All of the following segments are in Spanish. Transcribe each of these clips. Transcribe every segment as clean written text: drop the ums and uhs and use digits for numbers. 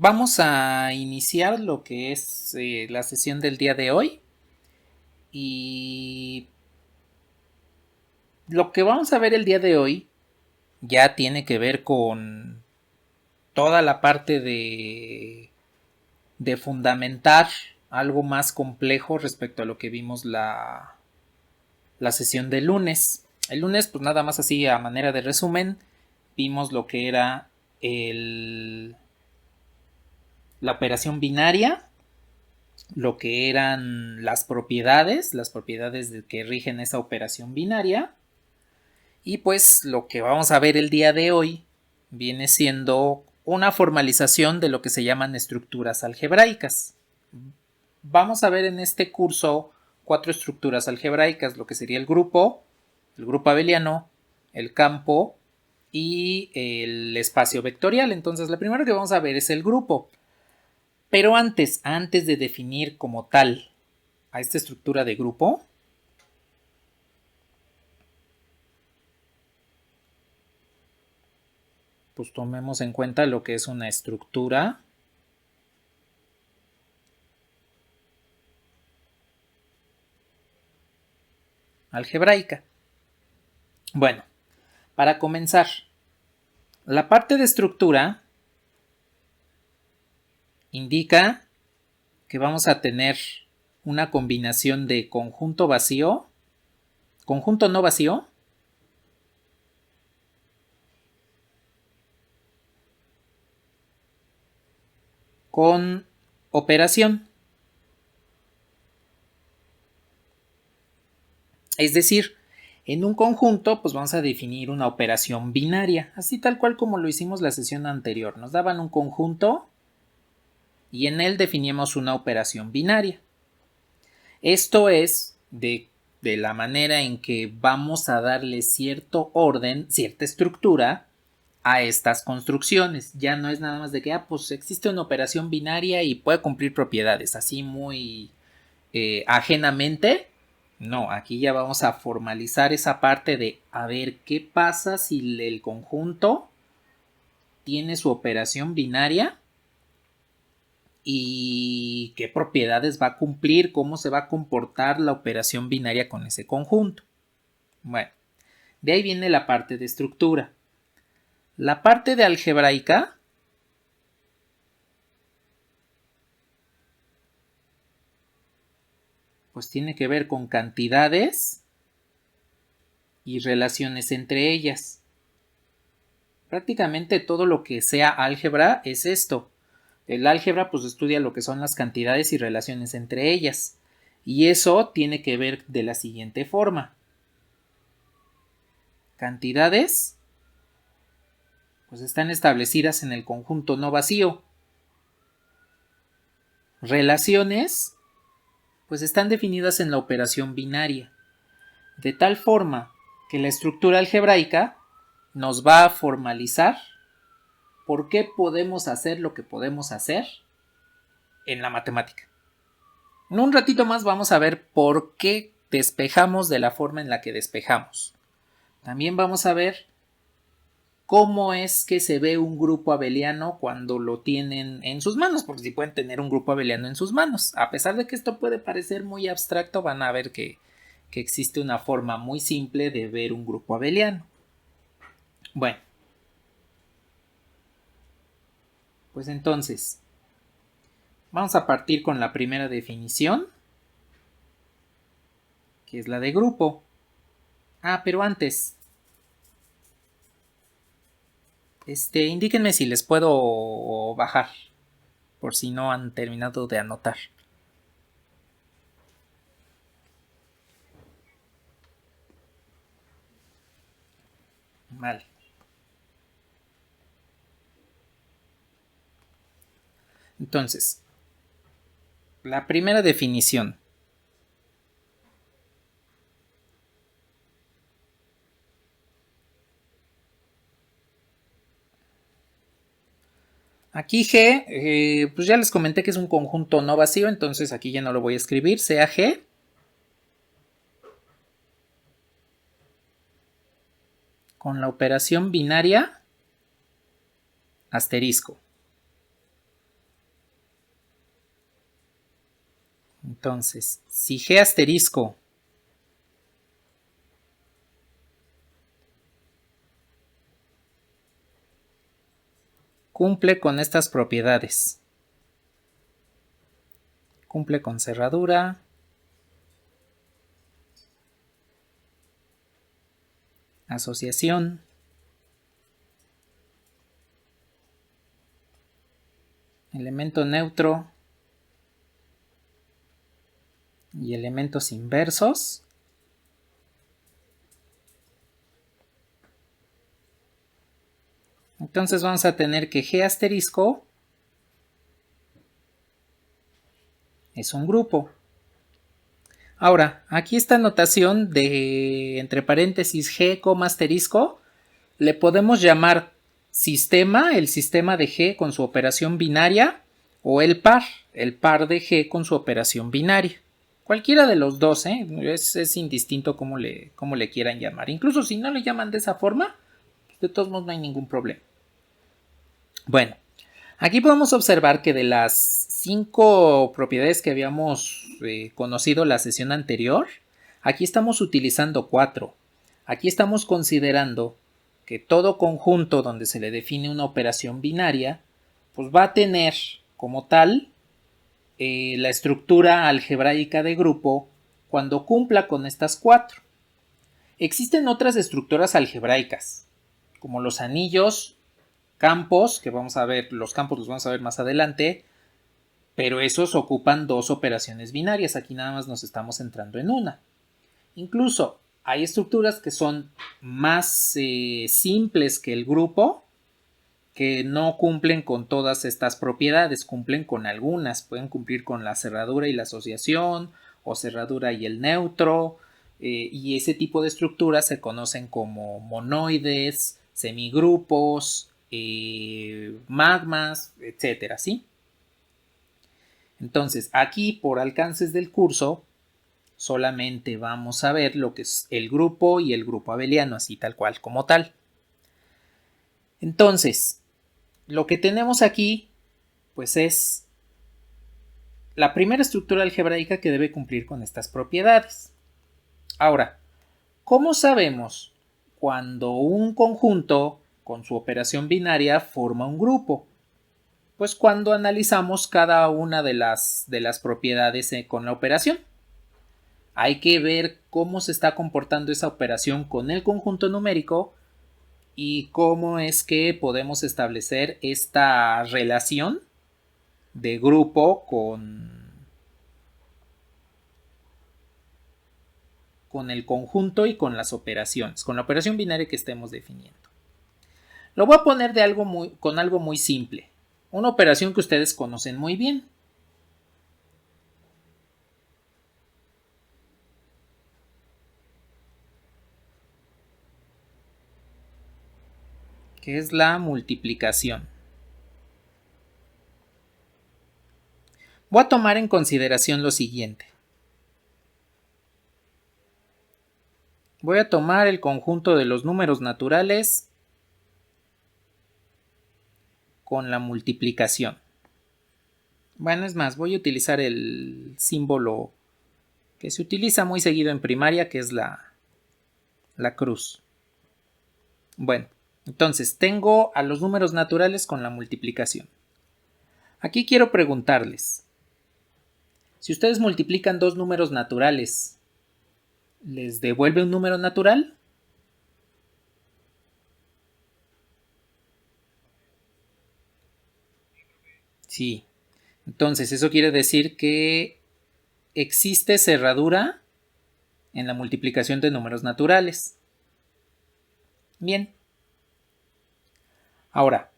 Vamos a iniciar lo que es la sesión del día de hoy y lo que vamos a ver el día de hoy ya tiene que ver con toda la parte de fundamentar algo más complejo respecto a lo que vimos la sesión del lunes. El lunes, pues nada más así a manera de resumen, vimos lo que era la operación binaria, lo que eran las propiedades que rigen esa operación binaria. Y pues lo que vamos a ver el día de hoy viene siendo una formalización de lo que se llaman estructuras algebraicas. Vamos a ver en este curso 4 estructuras algebraicas, lo que sería el grupo abeliano, el campo y el espacio vectorial. Entonces, la primera que vamos a ver es el grupo. Pero antes de definir como tal a esta estructura de grupo, pues tomemos en cuenta lo que es una estructura algebraica. Bueno, para comenzar, la parte de estructura indica que vamos a tener una combinación de conjunto no vacío, con operación. Es decir, en un conjunto, pues vamos a definir una operación binaria, así tal cual como lo hicimos la sesión anterior. Nos daban un conjunto y en él definíamos una operación binaria. Esto es de la manera en que vamos a darle cierto orden, cierta estructura a estas construcciones. Ya no es nada más de que, pues existe una operación binaria y puede cumplir propiedades, así muy ajenamente. No, aquí ya vamos a formalizar esa parte de a ver qué pasa si el conjunto tiene su operación binaria y qué propiedades va a cumplir, cómo se va a comportar la operación binaria con ese conjunto. Bueno, de ahí viene la parte de estructura. La parte de algebraica pues tiene que ver con cantidades y relaciones entre ellas. Prácticamente todo lo que sea álgebra es esto. El álgebra pues estudia lo que son las cantidades y relaciones entre ellas. Y eso tiene que ver de la siguiente forma. Cantidades pues están establecidas en el conjunto no vacío. Relaciones pues están definidas en la operación binaria. De tal forma que la estructura algebraica nos va a formalizar por qué podemos hacer lo que podemos hacer en la matemática. En un ratito más vamos a ver por qué despejamos de la forma en la que despejamos. También vamos a ver cómo es que se ve un grupo abeliano cuando lo tienen en sus manos, porque si pueden tener un grupo abeliano en sus manos. A pesar de que esto puede parecer muy abstracto, van a ver que existe una forma muy simple de ver un grupo abeliano. Bueno, pues entonces, vamos a partir con la primera definición, que es la de grupo. Pero antes, indíquenme si les puedo bajar, por si no han terminado de anotar. Vale. Entonces, la primera definición. Aquí G, pues ya les comenté que es un conjunto no vacío, entonces aquí ya no lo voy a escribir, sea G. Con la operación binaria asterisco. Entonces, si G asterisco cumple con estas propiedades, cumple con cerradura, asociación, elemento neutro y elementos inversos, entonces vamos a tener que G asterisco es un grupo. Ahora, aquí esta notación de entre paréntesis G, asterisco, le podemos llamar sistema, el sistema de G con su operación binaria, o el par de G con su operación binaria. Cualquiera de los dos, es indistinto cómo le quieran llamar. Incluso si no le llaman de esa forma, de todos modos no hay ningún problema. Bueno, aquí podemos observar que de las 5 propiedades que habíamos conocido la sesión anterior, aquí estamos utilizando 4. Aquí estamos considerando que todo conjunto donde se le define una operación binaria, pues va a tener como tal la estructura algebraica de grupo cuando cumpla con estas 4. Existen otras estructuras algebraicas, como los anillos, campos, que vamos a ver, los campos los vamos a ver más adelante, pero esos ocupan 2 operaciones binarias, aquí nada más nos estamos centrando en una. Incluso hay estructuras que son más simples que el grupo, que no cumplen con todas estas propiedades, cumplen con algunas, pueden cumplir con la cerradura y la asociación, o cerradura y el neutro, y ese tipo de estructuras se conocen como monoides, semigrupos, magmas, etcétera, ¿sí? Entonces, aquí por alcances del curso, solamente vamos a ver lo que es el grupo y el grupo abeliano, así tal cual como tal. Entonces, lo que tenemos aquí, pues es la primera estructura algebraica que debe cumplir con estas propiedades. Ahora, ¿cómo sabemos cuando un conjunto con su operación binaria forma un grupo? Pues cuando analizamos cada una de las propiedades con la operación. Hay que ver cómo se está comportando esa operación con el conjunto numérico y cómo es que podemos establecer esta relación de grupo con el conjunto y con las operaciones, con la operación binaria que estemos definiendo. Lo voy a poner con algo muy simple, una operación que ustedes conocen muy bien. Que es la multiplicación. Voy a tomar en consideración lo siguiente. Voy a tomar el conjunto de los números naturales con la multiplicación. Bueno, es más, voy a utilizar el símbolo que se utiliza muy seguido en primaria, que es la cruz. Bueno, entonces tengo a los números naturales con la multiplicación. Aquí quiero preguntarles, si ustedes multiplican 2 números naturales, ¿les devuelve un número natural? Sí. Entonces, eso quiere decir que existe cerradura en la multiplicación de números naturales. Bien. Ahora,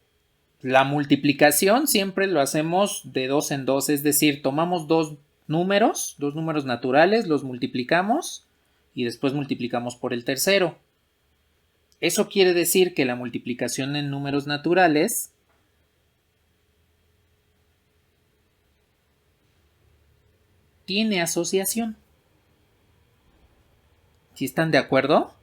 la multiplicación siempre lo hacemos de 2 en 2, es decir, tomamos dos números naturales, los multiplicamos y después multiplicamos por el tercero. Eso quiere decir que la multiplicación en números naturales tiene asociación. ¿Sí están de acuerdo?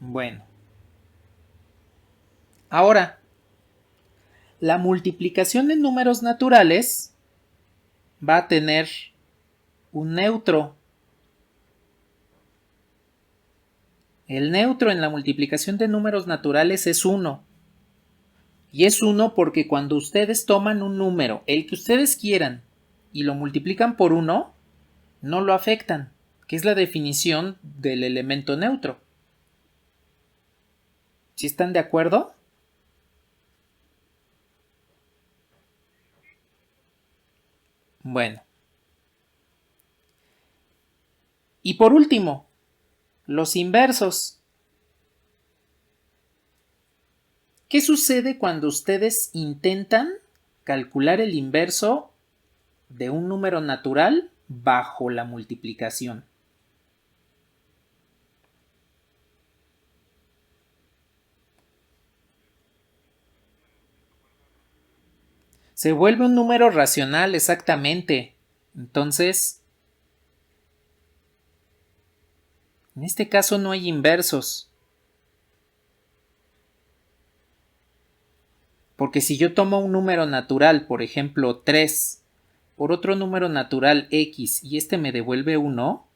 Bueno. Ahora, la multiplicación en números naturales va a tener un neutro. El neutro en la multiplicación de números naturales es 1. Y es 1 porque cuando ustedes toman un número, el que ustedes quieran, y lo multiplican por 1, no lo afectan, que es la definición del elemento neutro. ¿Sí están de acuerdo? Bueno. Y por último, los inversos. ¿Qué sucede cuando ustedes intentan calcular el inverso de un número natural bajo la multiplicación? Se vuelve un número racional, exactamente. Entonces, en este caso no hay inversos. Porque si yo tomo un número natural, por ejemplo 3, por otro número natural x y este me devuelve 1,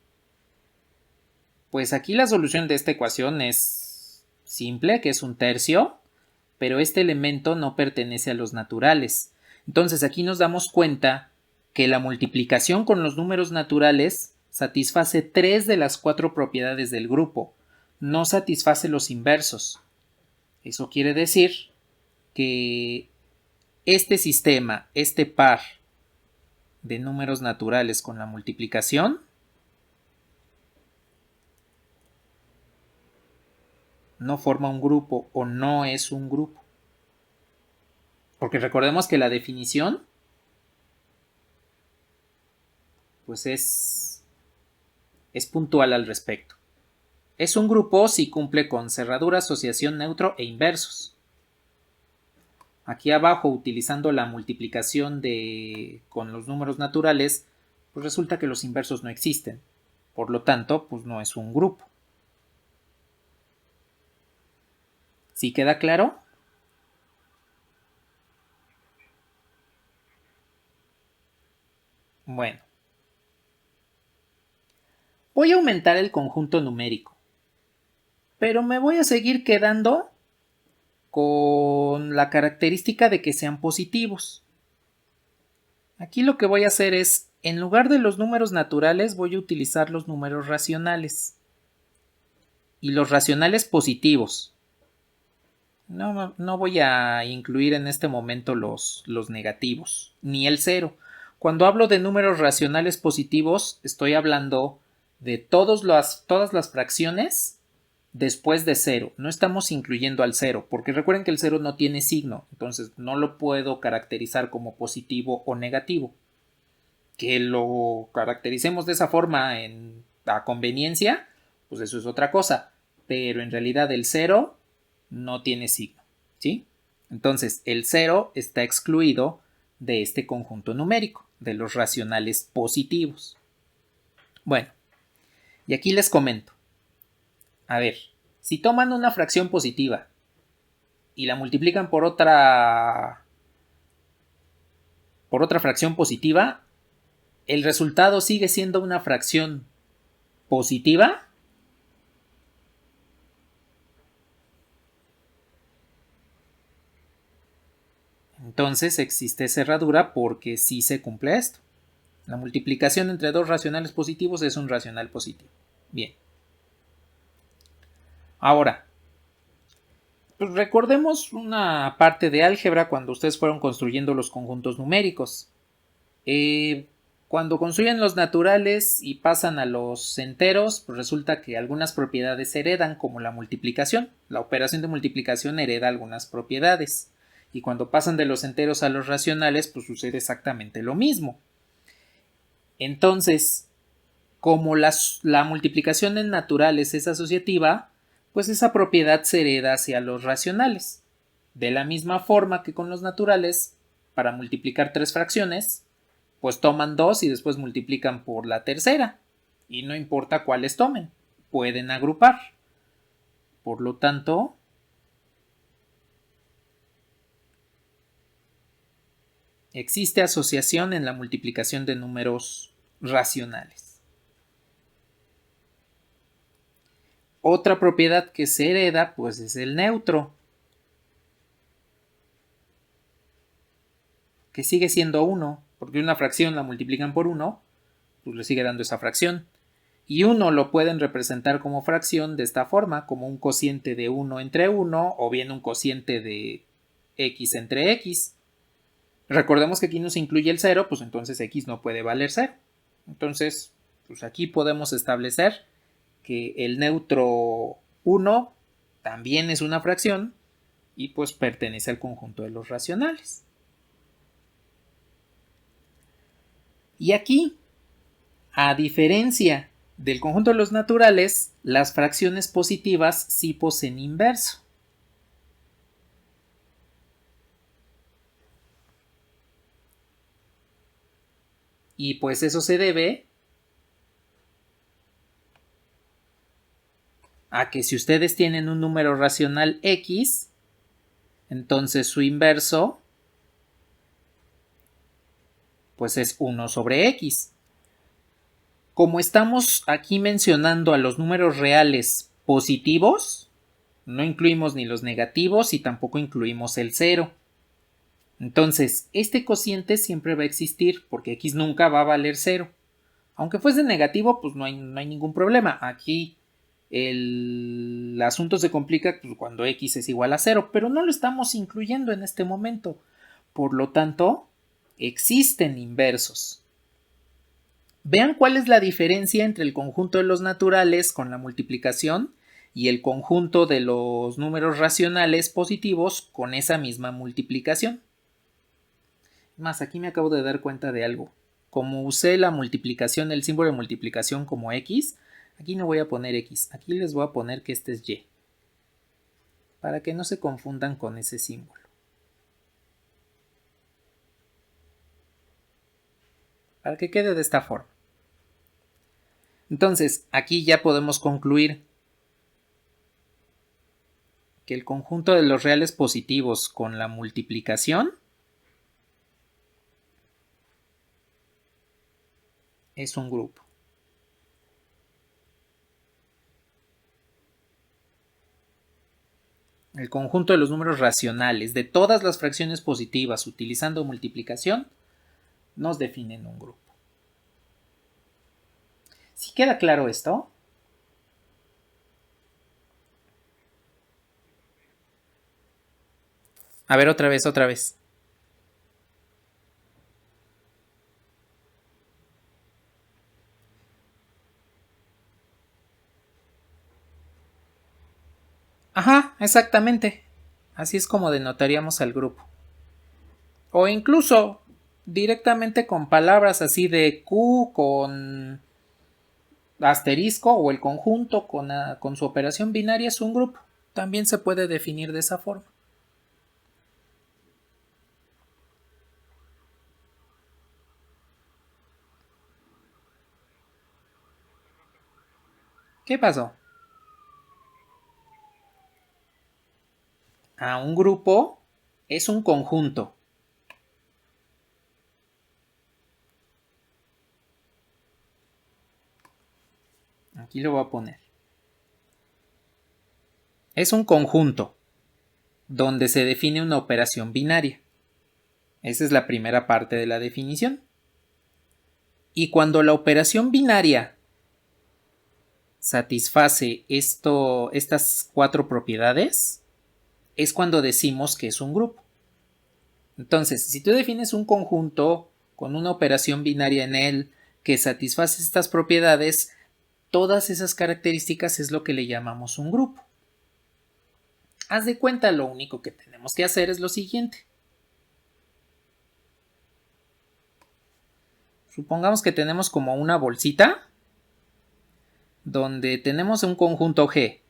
pues aquí la solución de esta ecuación es simple, que es un tercio, pero este elemento no pertenece a los naturales. Entonces aquí nos damos cuenta que la multiplicación con los números naturales satisface 3 de las 4 propiedades del grupo, no satisface los inversos. Eso quiere decir que este sistema, este par de números naturales con la multiplicación, no forma un grupo o no es un grupo. Porque recordemos que la definición pues es puntual al respecto. Es un grupo si cumple con cerradura, asociación, neutro e inversos. Aquí abajo, utilizando la multiplicación con los números naturales, pues resulta que los inversos no existen. Por lo tanto, pues no es un grupo. ¿Sí queda claro? Bueno. Voy a aumentar el conjunto numérico, pero me voy a seguir quedando con la característica de que sean positivos. Aquí lo que voy a hacer es, en lugar de los números naturales, voy a utilizar los números racionales. Y los racionales positivos. No voy a incluir en este momento los negativos, ni el cero. Cuando hablo de números racionales positivos, estoy hablando de todas las fracciones después de cero. No estamos incluyendo al cero, porque recuerden que el cero no tiene signo, entonces no lo puedo caracterizar como positivo o negativo. Que lo caractericemos de esa forma a conveniencia, pues eso es otra cosa, pero en realidad el cero no tiene signo, ¿sí? Entonces el cero está excluido de este conjunto numérico, de los racionales positivos. Bueno, y aquí les comento. A ver, si toman una fracción positiva y la multiplican por otra fracción positiva, ¿el resultado sigue siendo una fracción positiva? Entonces existe cerradura porque sí se cumple esto. La multiplicación entre dos racionales positivos es un racional positivo. Bien. Ahora, pues recordemos una parte de álgebra cuando ustedes fueron construyendo los conjuntos numéricos. Cuando construyen los naturales y pasan a los enteros, pues resulta que algunas propiedades se heredan, como la multiplicación. La operación de multiplicación hereda algunas propiedades. Y cuando pasan de los enteros a los racionales, pues sucede exactamente lo mismo. Entonces, como la multiplicación en naturales es asociativa, pues esa propiedad se hereda hacia los racionales. De la misma forma que con los naturales, para multiplicar tres fracciones, pues toman dos y después multiplican por la tercera. Y no importa cuáles tomen, pueden agrupar. Por lo tanto, Existe asociación en la multiplicación de números racionales. Otra propiedad que se hereda, pues, es el neutro, que sigue siendo 1, porque una fracción la multiplican por 1, pues le sigue dando esa fracción. Y 1 lo pueden representar como fracción de esta forma, como un cociente de 1 entre 1, o bien un cociente de x entre x. Recordemos que aquí no se incluye el 0, pues entonces x no puede valer 0. Entonces, pues aquí podemos establecer que el neutro 1 también es una fracción y pues pertenece al conjunto de los racionales. Y aquí, a diferencia del conjunto de los naturales, las fracciones positivas sí poseen inverso. Y pues eso se debe a que si ustedes tienen un número racional x, entonces su inverso pues es 1 sobre x. Como estamos aquí mencionando a los números reales positivos, no incluimos ni los negativos y tampoco incluimos el 0. Entonces, este cociente siempre va a existir porque x nunca va a valer 0. Aunque fuese negativo, pues no hay ningún problema. Aquí el asunto se complica cuando x es igual a 0, pero no lo estamos incluyendo en este momento. Por lo tanto, existen inversos. Vean cuál es la diferencia entre el conjunto de los naturales con la multiplicación y el conjunto de los números racionales positivos con esa misma multiplicación. Más, aquí me acabo de dar cuenta de algo. Como usé la multiplicación, el símbolo de multiplicación como x, aquí no voy a poner x, aquí les voy a poner que este es y, para que no se confundan con ese símbolo. Para que quede de esta forma. Entonces, aquí ya podemos concluir que el conjunto de los reales positivos con la multiplicación es un grupo. El conjunto de los números racionales de todas las fracciones positivas utilizando multiplicación nos definen un grupo. ¿Sí queda claro esto? A ver, otra vez. Ajá, exactamente. Así es como denotaríamos al grupo. O incluso directamente con palabras así de Q con asterisco o el conjunto con su operación binaria es un grupo. También se puede definir de esa forma. ¿Qué pasó? Un grupo es un conjunto. Aquí lo voy a poner. Es un conjunto donde se define una operación binaria. Esa es la primera parte de la definición. Y cuando la operación binaria satisface estas 4 propiedades, es cuando decimos que es un grupo. Entonces, si tú defines un conjunto con una operación binaria en él que satisface estas propiedades, todas esas características es lo que le llamamos un grupo. Haz de cuenta, lo único que tenemos que hacer es lo siguiente. Supongamos que tenemos como una bolsita donde tenemos un conjunto G,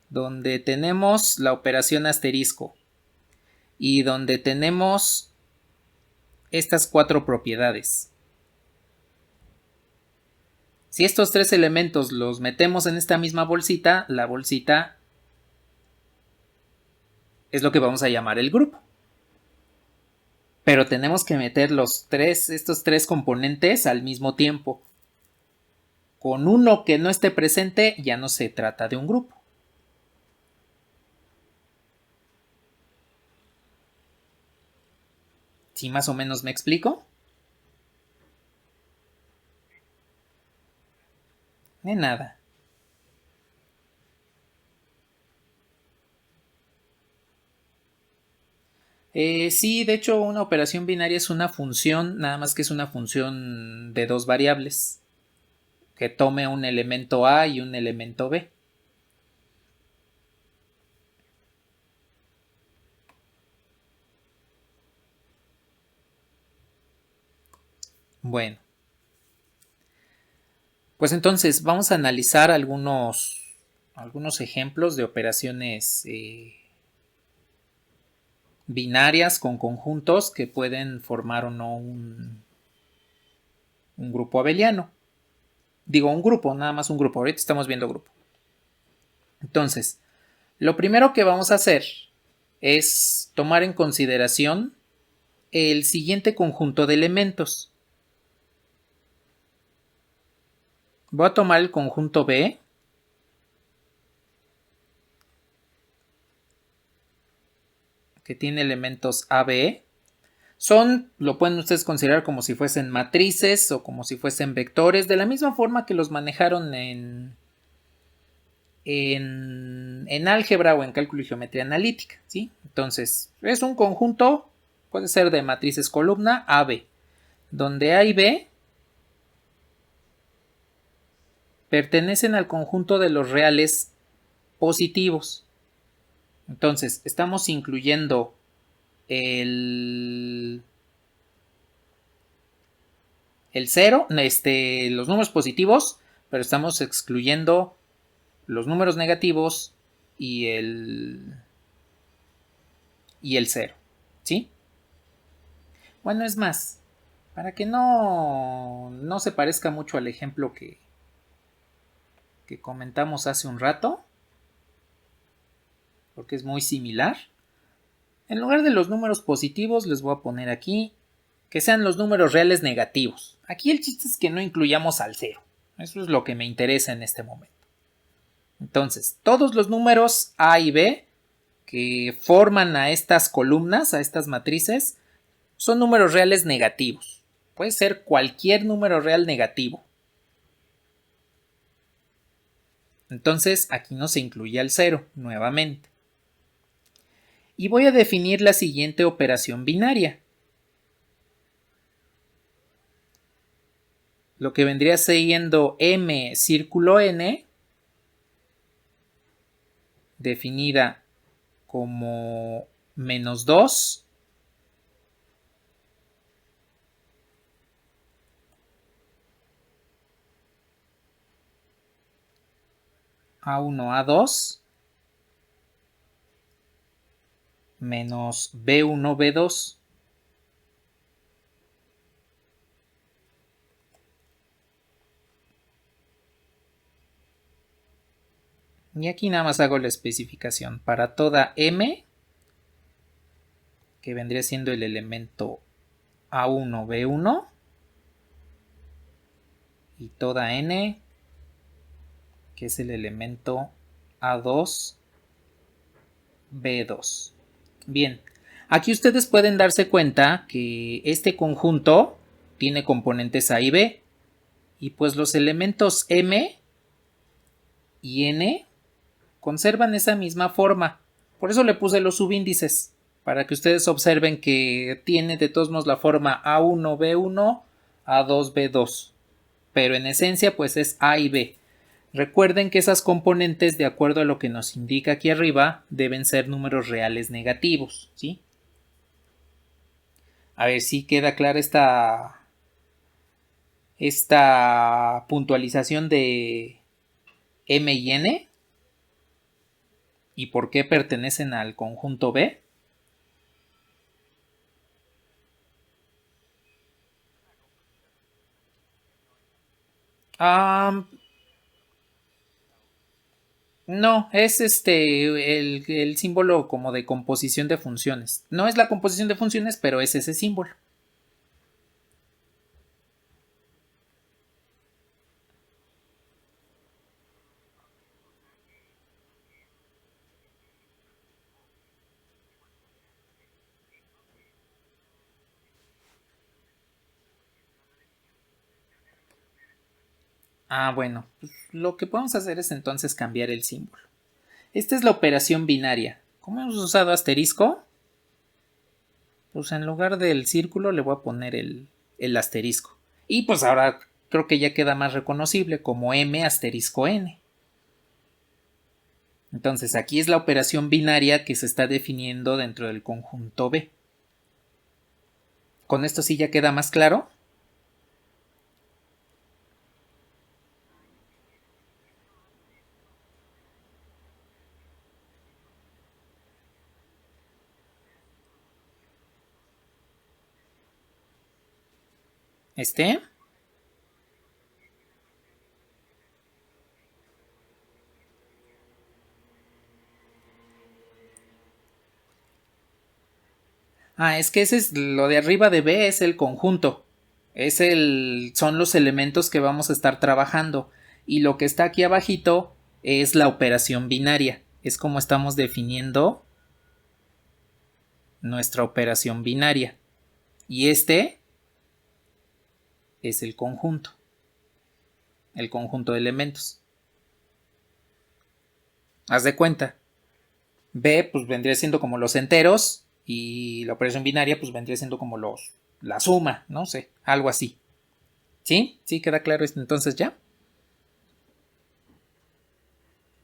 donde tenemos la operación asterisco y donde tenemos estas 4 propiedades. Si estos 3 elementos los metemos en esta misma bolsita, la bolsita es lo que vamos a llamar el grupo. pero tenemos que meter estos tres componentes al mismo tiempo. Con uno que no esté presente ya no se trata de un grupo. ¿Sí más o menos me explico? De nada. Sí, de hecho una operación binaria es una función, nada más que es una función de dos variables, que tome un elemento A y un elemento B. Bueno, pues entonces vamos a analizar algunos ejemplos de operaciones binarias con conjuntos que pueden formar o no un grupo abeliano. Digo, un grupo, nada más un grupo. Ahorita estamos viendo grupo. Entonces, lo primero que vamos a hacer es tomar en consideración el siguiente conjunto de elementos. Voy a tomar el conjunto B, que tiene elementos AB. Lo pueden ustedes considerar como si fuesen matrices o como si fuesen vectores, de la misma forma que los manejaron en álgebra o en cálculo y geometría analítica, ¿sí? Entonces, es un conjunto, puede ser de matrices columna AB, donde A y B pertenecen al conjunto de los reales positivos. Entonces, estamos incluyendo el 0, los números positivos, pero estamos excluyendo los números negativos y el 0, ¿sí? Bueno, es más, para que no se parezca mucho al ejemplo que comentamos hace un rato, porque es muy similar, en lugar de los números positivos les voy a poner aquí que sean los números reales negativos. Aquí el chiste es que no incluyamos al 0. Eso es lo que me interesa en este momento. Entonces, todos los números A y B que forman a estas columnas, a estas matrices, son números reales negativos. Puede ser cualquier número real negativo. Entonces, aquí no se incluye al 0 nuevamente. Y voy a definir la siguiente operación binaria. Lo que vendría siendo M círculo N, definida como -2 A1 A2 menos B1 B2 y aquí nada más hago la especificación para toda M, que vendría siendo el elemento A1 B1, y toda N, que es el elemento A2 B2. Bien, aquí ustedes pueden darse cuenta que este conjunto tiene componentes A y B, y pues los elementos M y N conservan esa misma forma. Por eso le puse los subíndices, para que ustedes observen que tiene de todos modos la forma A1 B1, A2 B2, pero en esencia pues es A y B. Recuerden que esas componentes, de acuerdo a lo que nos indica aquí arriba, deben ser números reales negativos, ¿sí? A ver si queda clara esta puntualización de M y N y por qué pertenecen al conjunto B. No, es el símbolo como de composición de funciones. No es la composición de funciones, pero es ese símbolo. Ah, bueno, pues lo que podemos hacer es entonces cambiar el símbolo. Esta es la operación binaria. ¿Cómo hemos usado asterisco? Pues en lugar del círculo le voy a poner el asterisco. Y pues ahora creo que ya queda más reconocible como M asterisco N. Entonces aquí es la operación binaria que se está definiendo dentro del conjunto B. ¿Con esto sí ya queda más claro? ¿Este? Ah, es que ese es lo de arriba de B, es el conjunto. Son los elementos que vamos a estar trabajando. Y lo que está aquí abajito es la operación binaria. Es como estamos definiendo nuestra operación binaria. Y este es el conjunto de elementos. Haz de cuenta. B pues vendría siendo como los enteros y la operación binaria pues vendría siendo como la suma, no sé, algo así. ¿Sí? ¿Sí queda claro esto entonces ya?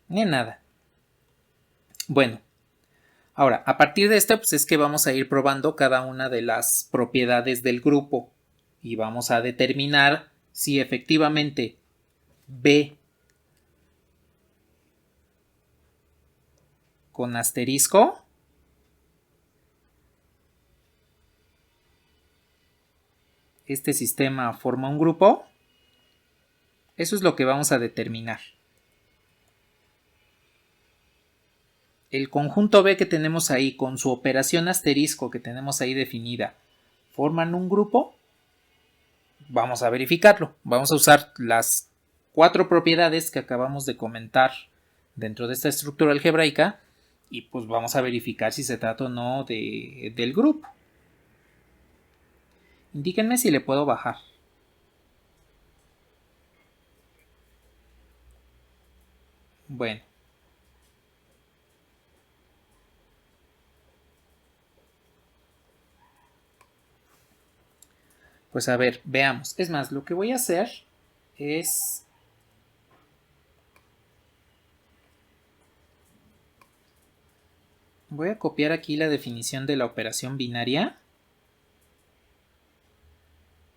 Ni nada. Bueno, ahora, a partir de esto pues es que vamos a ir probando cada una de las propiedades del grupo y vamos a determinar si efectivamente B con asterisco, este sistema forma un grupo. Eso es lo que vamos a determinar. El conjunto B que tenemos ahí con su operación asterisco que tenemos ahí definida, ¿forman un grupo? Vamos a verificarlo. Vamos a usar las 4 propiedades que acabamos de comentar dentro de esta estructura algebraica y pues vamos a verificar si se trata o no del grupo. Indíquenme si le puedo bajar. Bueno. Pues a ver, veamos. Es más, lo que voy a hacer es... Voy a copiar aquí la definición de la operación binaria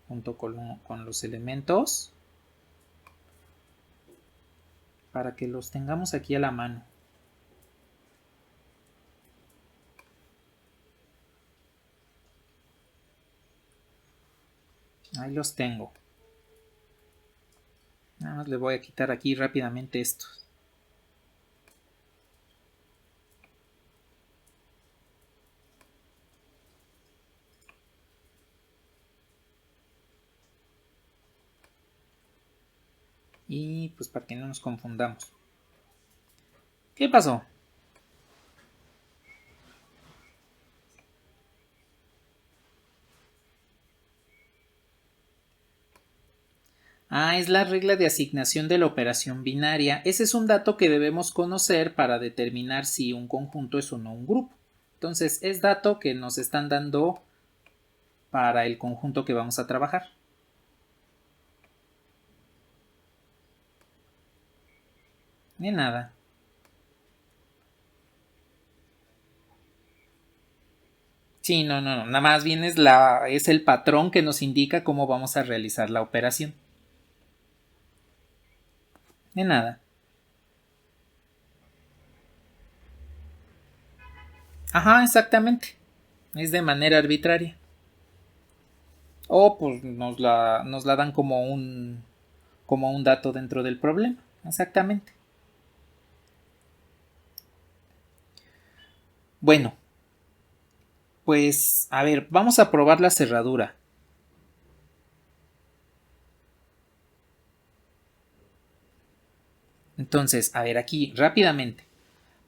junto con los elementos para que los tengamos aquí a la mano. Ahí los tengo. Nada más le voy a quitar aquí rápidamente estos. Y pues para que no nos confundamos. ¿Qué pasó? Ah, es la regla de asignación de la operación binaria. Ese es un dato que debemos conocer para determinar si un conjunto es o no un grupo. Entonces, es dato que nos están dando para el conjunto que vamos a trabajar. De nada. Sí, no, no, no. Nada más bien es el patrón que nos indica cómo vamos a realizar la operación. De nada. Ajá, exactamente. Es de manera arbitraria. O pues nos la dan como un dato dentro del problema. Exactamente. Bueno, pues a ver, vamos a probar la cerradura. Entonces, a ver aquí rápidamente.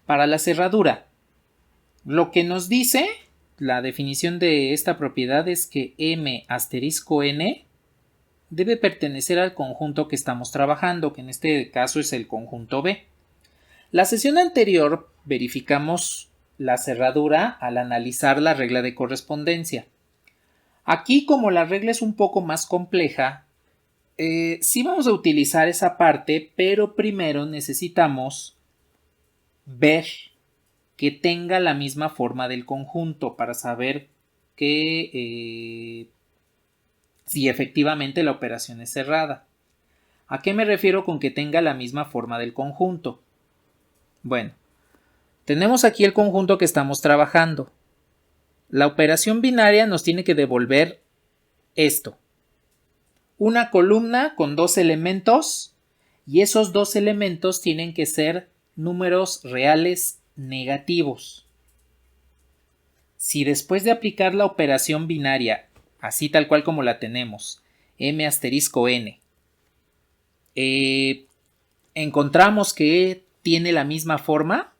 Para la cerradura, lo que nos dice la definición de esta propiedad es que M asterisco N debe pertenecer al conjunto que estamos trabajando, que en este caso es el conjunto B. La sesión anterior verificamos la cerradura al analizar la regla de correspondencia. Aquí, como la regla es un poco más compleja, sí vamos a utilizar esa parte, pero primero necesitamos ver que tenga la misma forma del conjunto para saber que si efectivamente la operación es cerrada. ¿A qué me refiero con que tenga la misma forma del conjunto? Bueno, tenemos aquí el conjunto que estamos trabajando. La operación binaria nos tiene que devolver esto. Una columna con dos elementos y esos dos elementos tienen que ser números reales negativos. Si después de aplicar la operación binaria, así tal cual como la tenemos, m asterisco n, encontramos que tiene la misma forma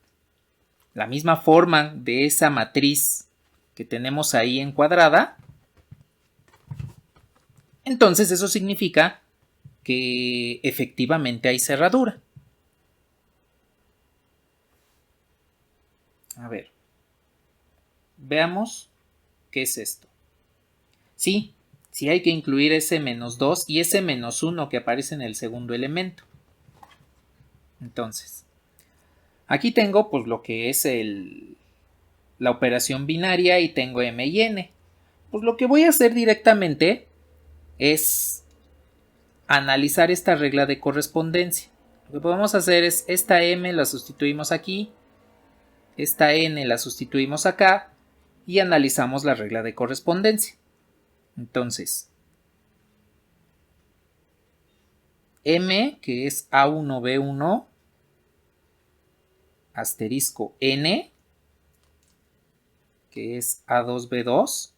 de esa matriz que tenemos ahí encuadrada, entonces eso significa que efectivamente hay cerradura. A ver, veamos qué es esto. Sí hay que incluir ese menos 2 y ese menos 1 que aparece en el segundo elemento. Entonces, aquí tengo pues lo que es la operación binaria y tengo m y n. Pues lo que voy a hacer directamente es analizar esta regla de correspondencia. Lo que podemos hacer es esta m la sustituimos aquí, esta n la sustituimos acá y analizamos la regla de correspondencia. Entonces, m, que es A1B1, asterisco n, que es A2B2,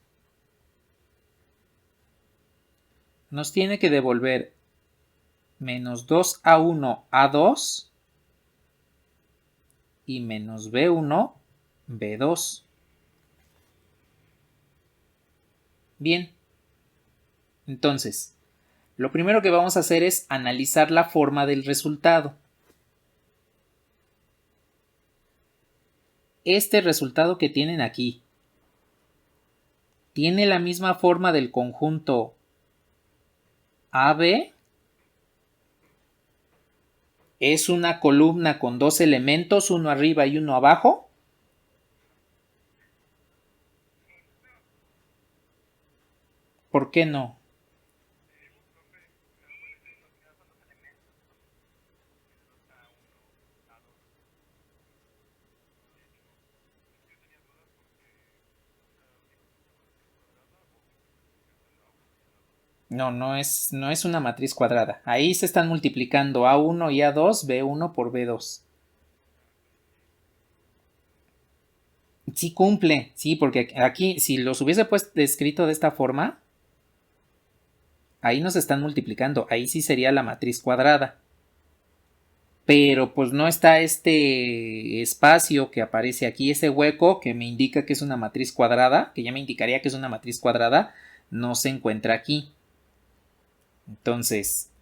nos tiene que devolver menos 2A1A2 y menos B1B2. Bien, entonces, lo primero que vamos a hacer es analizar la forma del resultado. Este resultado que tienen aquí tiene la misma forma del conjunto AB. Es una columna con dos elementos, uno arriba y uno abajo. ¿Por qué no? No es una matriz cuadrada. Ahí se están multiplicando A1 y A2, B1 por B2. Sí cumple, sí, porque aquí si los hubiese puesto escrito de esta forma, ahí nos están multiplicando, ahí sí sería la matriz cuadrada. Pero pues no está este espacio que aparece aquí, ese hueco que me indica que es una matriz cuadrada, que ya me indicaría que es una matriz cuadrada, no se encuentra aquí. Entonces,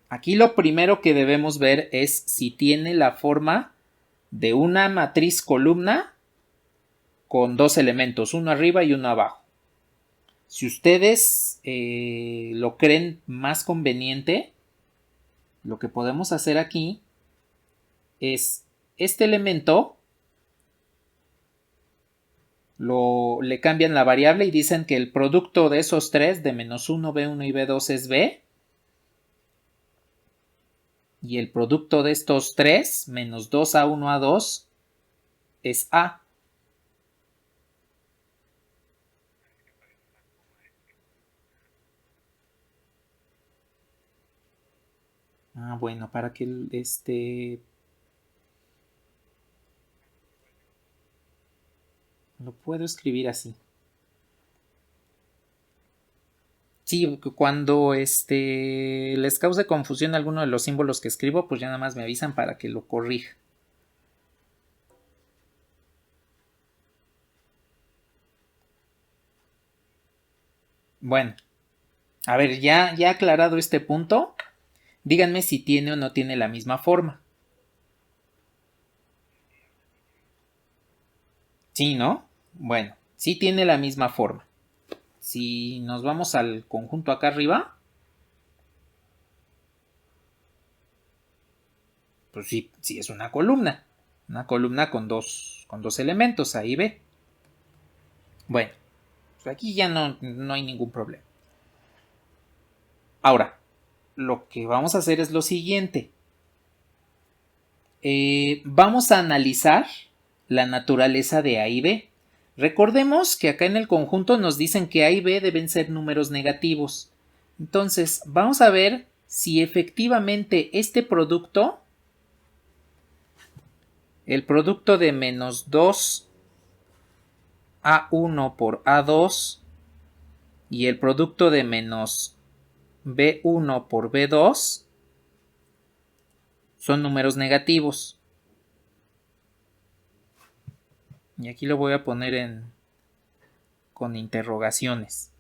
aquí lo primero que debemos ver es si tiene la forma de una matriz columna con dos elementos, uno arriba y uno abajo. Si ustedes lo creen más conveniente, lo que podemos hacer aquí es este elemento le cambian la variable y dicen que el producto de esos tres, de menos 1, B1 y B2 es B. Y el producto de estos tres, menos 2A1, A2, es A. Bueno, para que Lo puedo escribir así. Sí, cuando les cause confusión alguno de los símbolos que escribo, pues ya nada más me avisan para que lo corrija. Bueno, a ver, ya aclarado este punto, díganme si tiene o no tiene la misma forma. Sí, ¿no? Bueno, sí tiene la misma forma. Si nos vamos al conjunto acá arriba, pues sí, sí es una columna. Una columna con dos elementos, ahí ve. Bueno, pues aquí ya no hay ningún problema. Ahora, lo que vamos a hacer es lo siguiente. Vamos a analizar la naturaleza de A y B. Recordemos que acá en el conjunto nos dicen que A y B deben ser números negativos. Entonces, vamos a ver si efectivamente este producto, el producto de menos 2A1 por A2 y el producto de menos B1 por B2 son números negativos. Y aquí lo voy a poner con interrogaciones.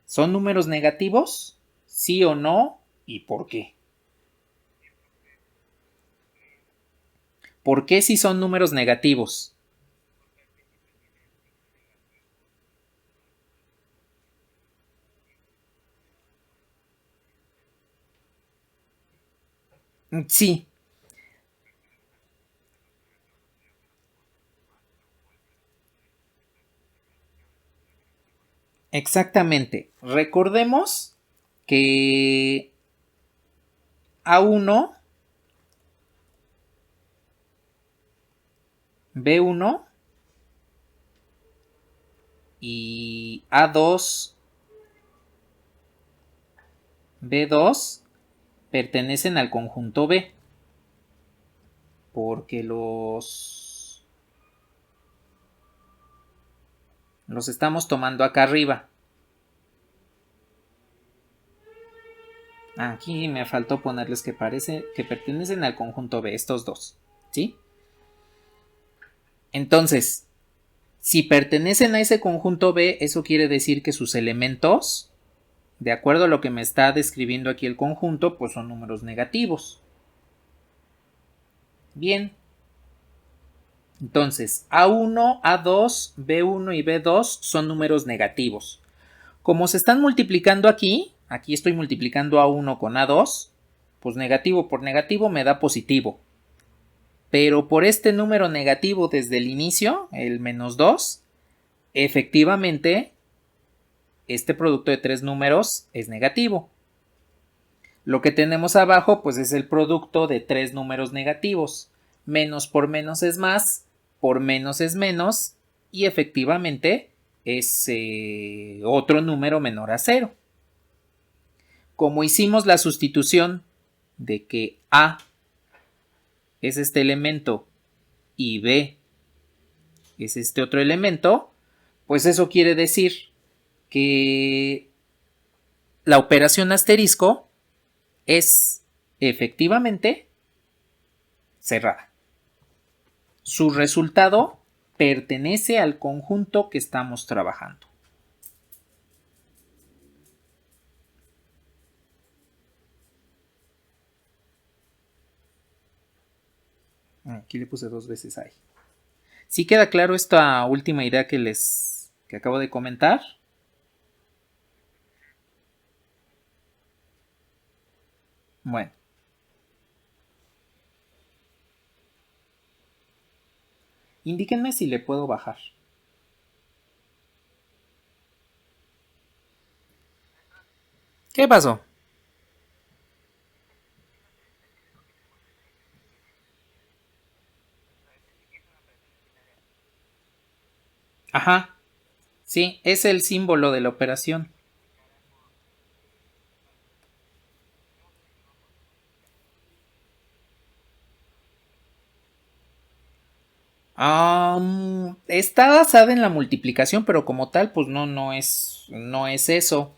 ¿Son números negativos? ¿Sí o no? ¿Y por qué? ¿Por qué si son números negativos? Sí, exactamente. Recordemos que A1, B1 y A2, B2 pertenecen al conjunto B, porque los estamos tomando acá arriba. Aquí me faltó ponerles que pertenecen al conjunto B, estos dos, ¿sí? Entonces, si pertenecen a ese conjunto B, eso quiere decir que sus elementos, de acuerdo a lo que me está describiendo aquí el conjunto, pues son números negativos. Bien. Entonces, A1, A2, B1 y B2 son números negativos. Como se están multiplicando aquí estoy multiplicando A1 con A2, pues negativo por negativo me da positivo. Pero por este número negativo desde el inicio, el menos 2, efectivamente este producto de tres números es negativo. Lo que tenemos abajo pues es el producto de tres números negativos. Menos por menos es más, por menos es menos y efectivamente es otro número menor a 0. Como hicimos la sustitución de que A es este elemento y B es este otro elemento, pues eso quiere decir que la operación asterisco es efectivamente cerrada. Su resultado pertenece al conjunto que estamos trabajando. Aquí le puse dos veces ahí. ¿Sí queda claro esta última idea que acabo de comentar? Bueno. Indíquenme si le puedo bajar. ¿Qué pasó? Ajá. Sí, es el símbolo de la operación. Está basada en la multiplicación, pero como tal, pues no es eso.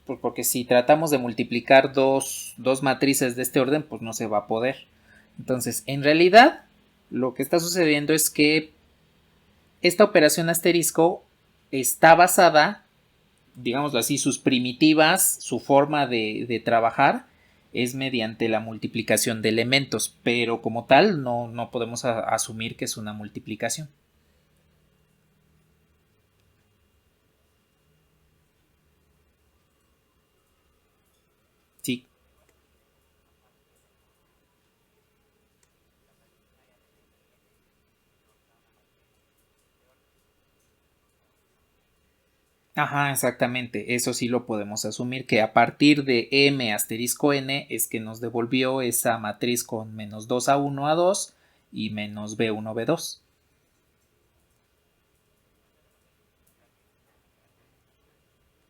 Porque si tratamos de multiplicar dos matrices de este orden, pues no se va a poder. Entonces, en realidad, lo que está sucediendo es que esta operación asterisco está basada, digámoslo así, sus primitivas, su forma de trabajar es mediante la multiplicación de elementos, pero como tal no podemos asumir que es una multiplicación. Sí. Ajá, exactamente. Eso sí lo podemos asumir, que a partir de m asterisco n es que nos devolvió esa matriz con menos 2 a 1 a 2 y menos b1 b2.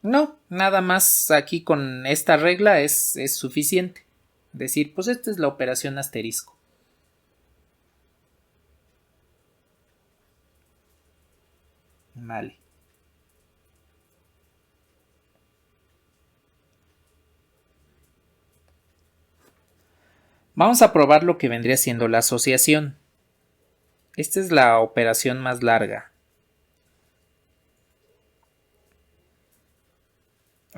No, nada más aquí con esta regla es suficiente. Decir, pues esta es la operación asterisco. Vale. Vamos a probar lo que vendría siendo la asociación. Esta es la operación más larga.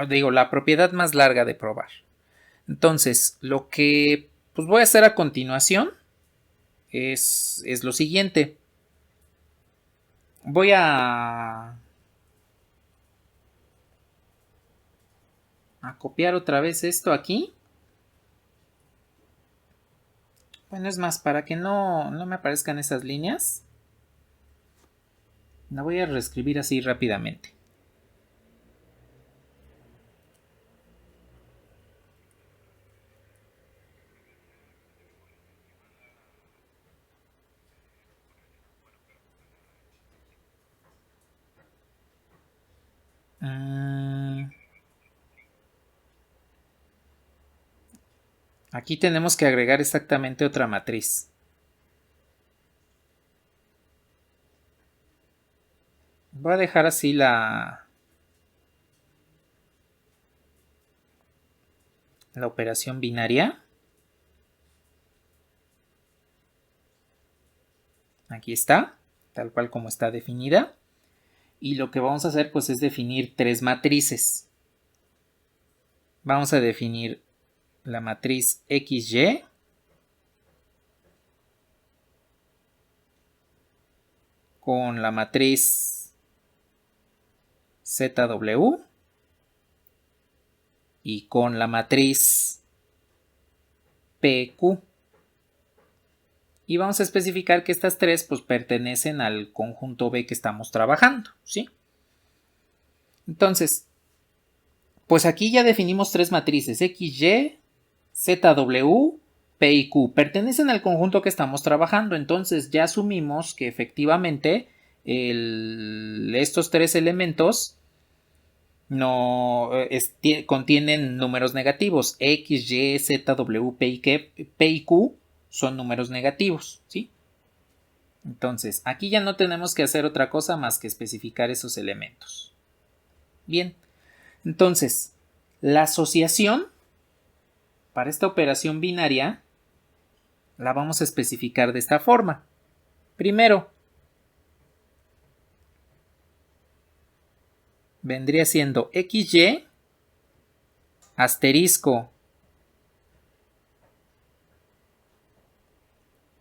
Digo, la propiedad más larga de probar. Entonces, lo que pues voy a hacer a continuación es lo siguiente. Voy a copiar otra vez esto aquí. Bueno, es más, para que no me aparezcan esas líneas, la voy a reescribir así rápidamente. Aquí tenemos que agregar exactamente otra matriz. Voy a dejar así la operación binaria. Aquí está, tal cual como está definida. Y lo que vamos a hacer pues es definir tres matrices. Vamos a definir la matriz XY, con la matriz ZW y con la matriz PQ. Y vamos a especificar que estas tres pues pertenecen al conjunto B que estamos trabajando, ¿sí? Entonces, pues aquí ya definimos tres matrices, XY, ZW, P y Q. Pertenecen al conjunto que estamos trabajando, entonces ya asumimos que efectivamente estos tres elementos no contienen números negativos. X, Y, Z, W, P y Q son números negativos, ¿sí? Entonces, aquí ya no tenemos que hacer otra cosa más que especificar esos elementos. Bien, entonces, la asociación para esta operación binaria la vamos a especificar de esta forma. Primero, vendría siendo XY asterisco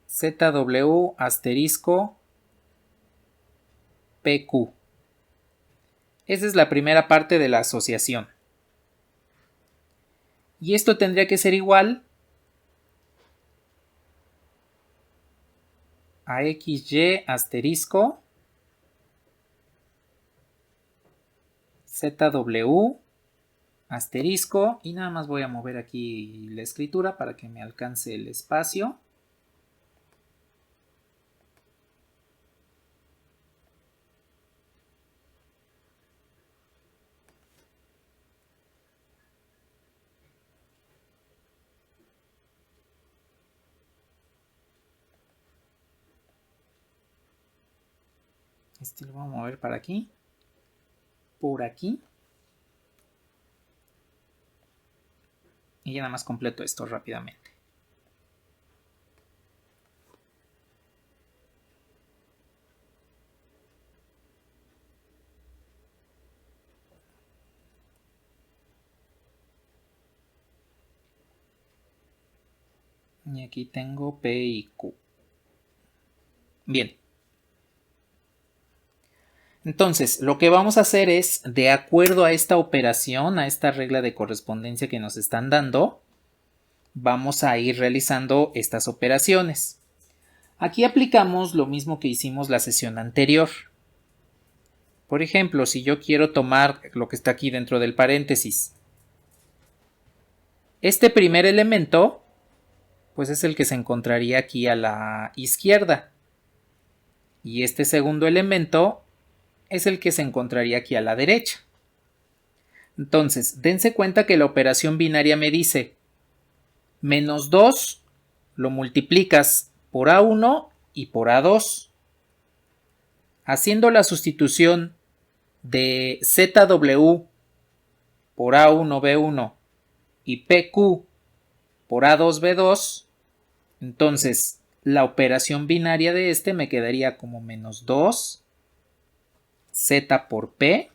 ZW asterisco PQ. Esa es la primera parte de la asociación. Y esto tendría que ser igual a XY asterisco ZW asterisco, y nada más voy a mover aquí la escritura para que me alcance el espacio. Este lo vamos a mover para aquí. Por aquí. Y ya nada más completo esto rápidamente. Y aquí tengo P y Q. Bien. Entonces, lo que vamos a hacer es, de acuerdo a esta operación, a esta regla de correspondencia que nos están dando, vamos a ir realizando estas operaciones. Aquí aplicamos lo mismo que hicimos la sesión anterior. Por ejemplo, si yo quiero tomar lo que está aquí dentro del paréntesis, este primer elemento, pues es el que se encontraría aquí a la izquierda. Y este segundo elemento es el que se encontraría aquí a la derecha. Entonces, dense cuenta que la operación binaria me dice menos 2 lo multiplicas por A1 y por A2. Haciendo la sustitución de ZW por A1B1 y PQ por A2B2, entonces la operación binaria de este me quedaría como menos 2 Z por P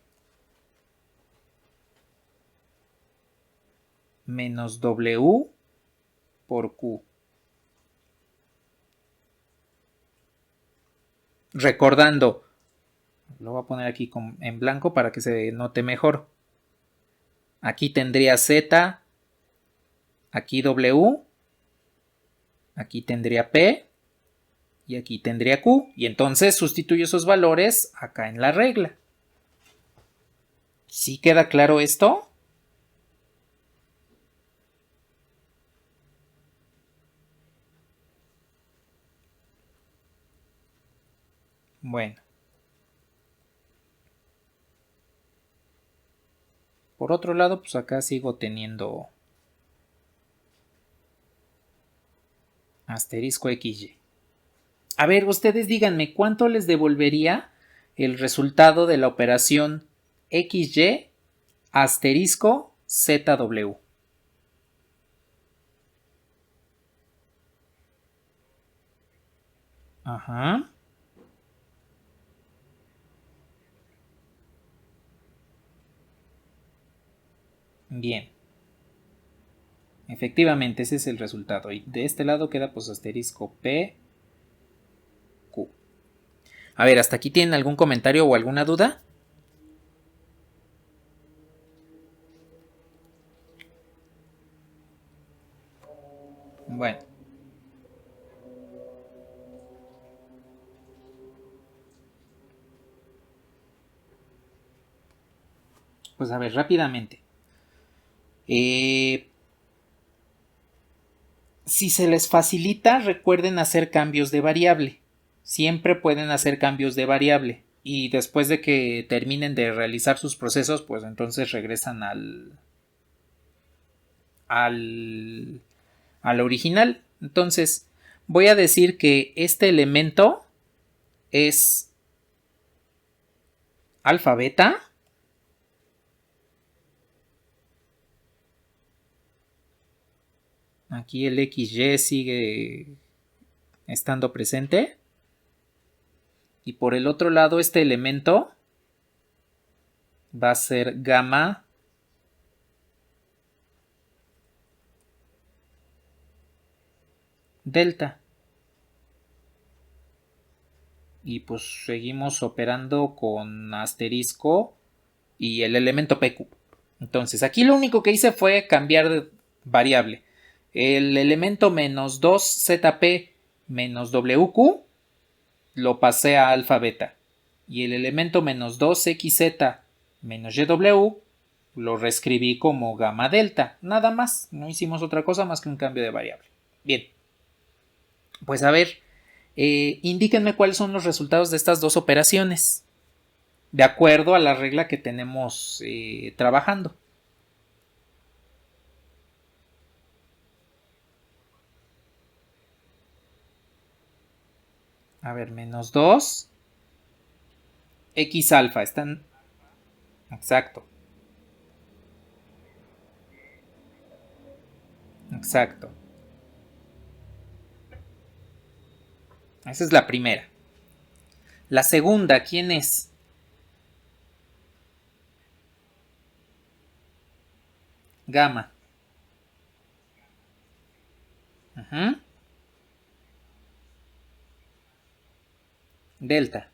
menos W por Q. Recordando, lo voy a poner aquí en blanco para que se note mejor. Aquí tendría Z, aquí W, aquí tendría P y aquí tendría Q. Y entonces sustituyo esos valores acá en la regla. ¿Sí queda claro esto? Bueno. Por otro lado, pues acá sigo teniendo asterisco XY. A ver, ustedes díganme, ¿cuánto les devolvería el resultado de la operación XY asterisco ZW? Ajá. Bien. Efectivamente, ese es el resultado. Y de este lado queda pues asterisco P, Q. A ver, ¿hasta aquí tienen algún comentario o alguna duda? Bueno. Pues a ver, rápidamente. Si se les facilita, recuerden hacer cambios de variable. Siempre pueden hacer cambios de variable. Y después de que terminen de realizar sus procesos, pues entonces regresan al original. Entonces, voy a decir que este elemento es alfa beta. Aquí el XY sigue estando presente. Y por el otro lado, este elemento va a ser gamma delta. Y pues seguimos operando con asterisco y el elemento PQ. Entonces aquí lo único que hice fue cambiar de variable. El elemento menos 2ZP menos WQ lo pasé a alfa beta. Y el elemento menos 2XZ menos YW lo reescribí como gamma delta. Nada más, no hicimos otra cosa más que un cambio de variable. Bien, pues a ver, indíquenme cuáles son los resultados de estas dos operaciones, de acuerdo a la regla que tenemos trabajando. A ver, menos 2 X alfa, están... Exacto. Exacto. Esa es la primera. La segunda, ¿quién es? Gamma. Ajá. Delta.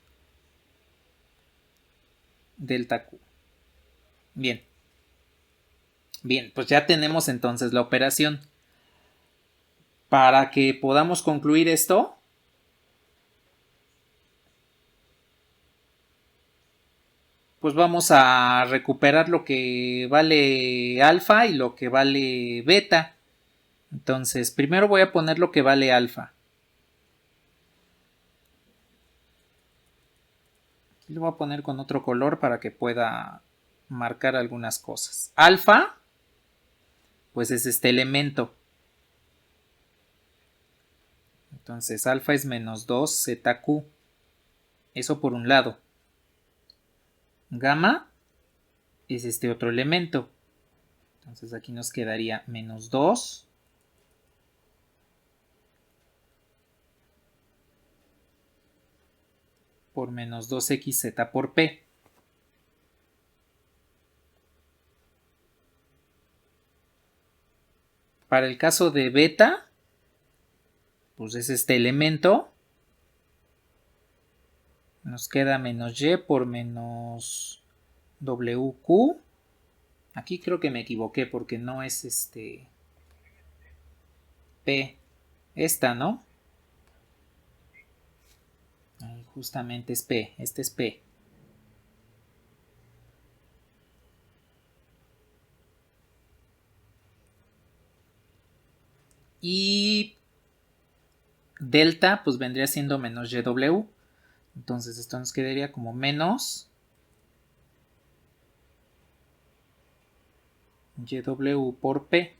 Delta Q. Bien. Bien, pues ya tenemos entonces la operación. Para que podamos concluir esto, pues vamos a recuperar lo que vale alfa y lo que vale beta. Entonces, primero voy a poner lo que vale alfa. Aquí lo voy a poner con otro color para que pueda marcar algunas cosas. Alfa, pues es este elemento. Entonces, alfa es menos 2 ZQ. Eso por un lado. Gamma es este otro elemento. Entonces aquí nos quedaría menos 2 por menos 2xz por p. Para el caso de beta, pues es este elemento. Nos queda menos y por menos wq. Aquí creo que me equivoqué porque no es este p. Esta, ¿no? Justamente es p. Este es p. Y delta pues vendría siendo menos YW. Entonces esto nos quedaría como menos YW por P.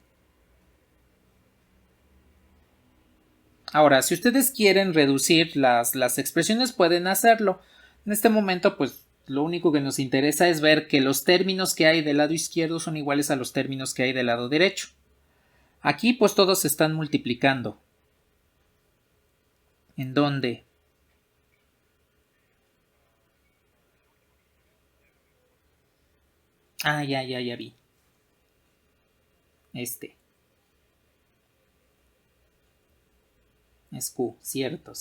Ahora, si ustedes quieren reducir las expresiones, pueden hacerlo. En este momento, pues lo único que nos interesa es ver que los términos que hay del lado izquierdo son iguales a los términos que hay del lado derecho. Aquí, pues todos se están multiplicando. ¿En dónde? Ah, ya vi. Este. Es Q, cierto.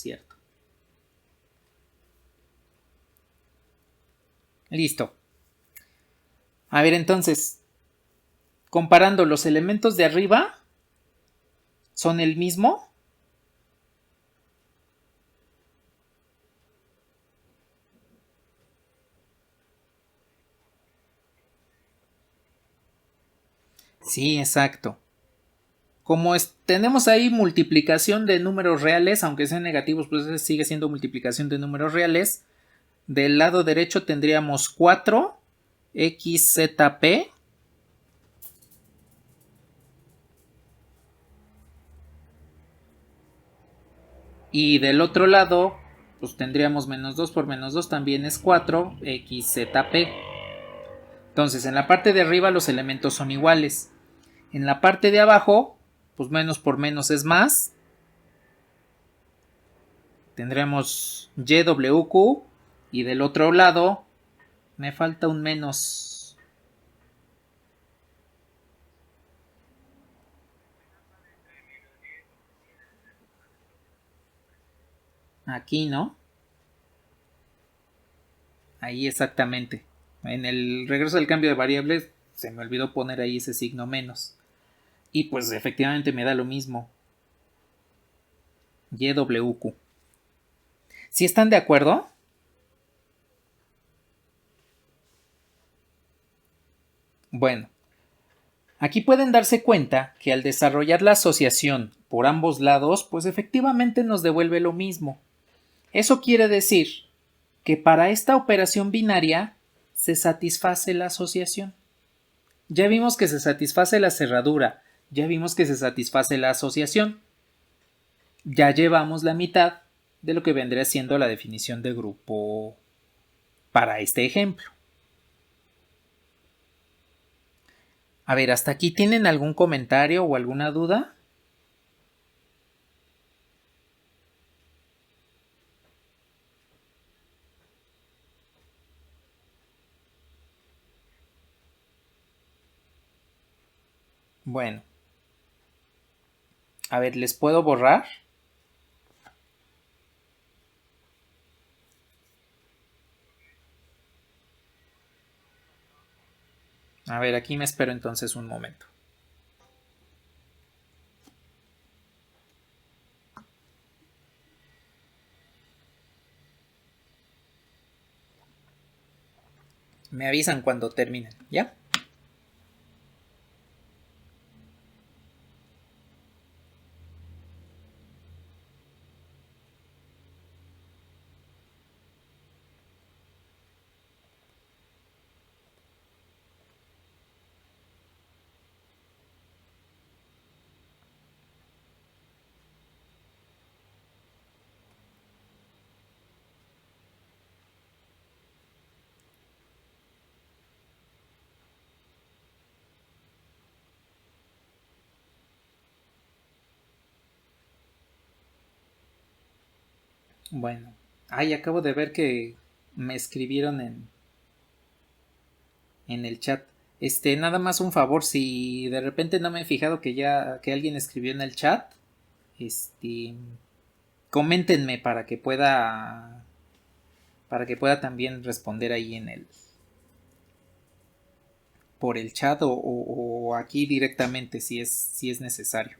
Listo. A ver, entonces, comparando los elementos de arriba, ¿son el mismo? Sí, exacto. Como tenemos ahí multiplicación de números reales, aunque sean negativos, pues sigue siendo multiplicación de números reales. Del lado derecho tendríamos 4xzp. Y del otro lado, pues tendríamos menos 2 por menos 2 también es 4xzp. Entonces, en la parte de arriba los elementos son iguales. En la parte de abajo, pues menos por menos es más. Tendremos YWQ. Y del otro lado, me falta un menos. Aquí, ¿no? Ahí exactamente. En el regreso del cambio de variables se me olvidó poner ahí ese signo menos. Y pues efectivamente me da lo mismo. YWQ. ¿Sí están de acuerdo? Bueno, aquí pueden darse cuenta que al desarrollar la asociación por ambos lados, pues efectivamente nos devuelve lo mismo. Eso quiere decir que para esta operación binaria se satisface la asociación. Ya vimos que se satisface la cerradura, ya vimos que se satisface la asociación. Ya llevamos la mitad de lo que vendría siendo la definición de grupo para este ejemplo. A ver, ¿hasta aquí tienen algún comentario o alguna duda? Bueno. A ver, ¿les puedo borrar? A ver, aquí me espero entonces un momento. Me avisan cuando terminen, ¿ya? Bueno. Ay, acabo de ver que me escribieron en el chat. Nada más un favor, si de repente no me he fijado que alguien escribió en el chat, este, coméntenme para que pueda también responder ahí por el chat o aquí directamente si es necesario.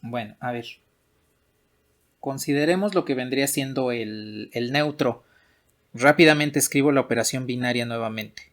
Bueno, a ver. Consideremos lo que vendría siendo el neutro. Rápidamente escribo la operación binaria nuevamente.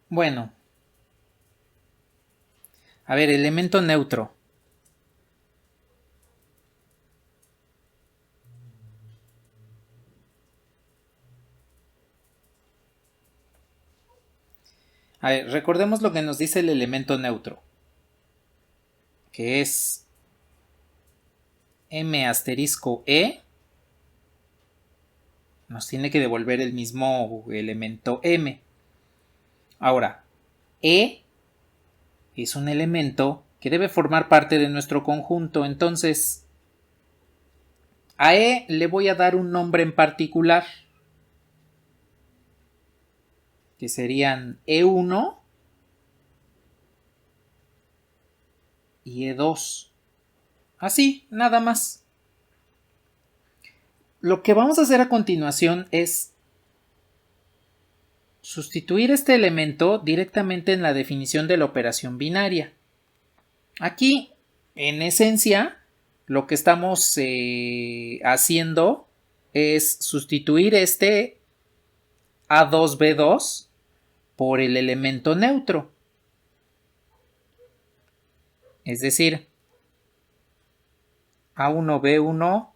Bueno, a ver, elemento neutro. A ver, recordemos lo que nos dice el elemento neutro, que es m asterisco e, nos tiene que devolver el mismo elemento m. Ahora, e es un elemento que debe formar parte de nuestro conjunto, entonces a e le voy a dar un nombre en particular, que serían E1 y E2. Así, nada más. Lo que vamos a hacer a continuación es sustituir este elemento directamente en la definición de la operación binaria. Aquí, en esencia, lo que estamos haciendo es sustituir este A2B2 por el elemento neutro. Es decir, A1B1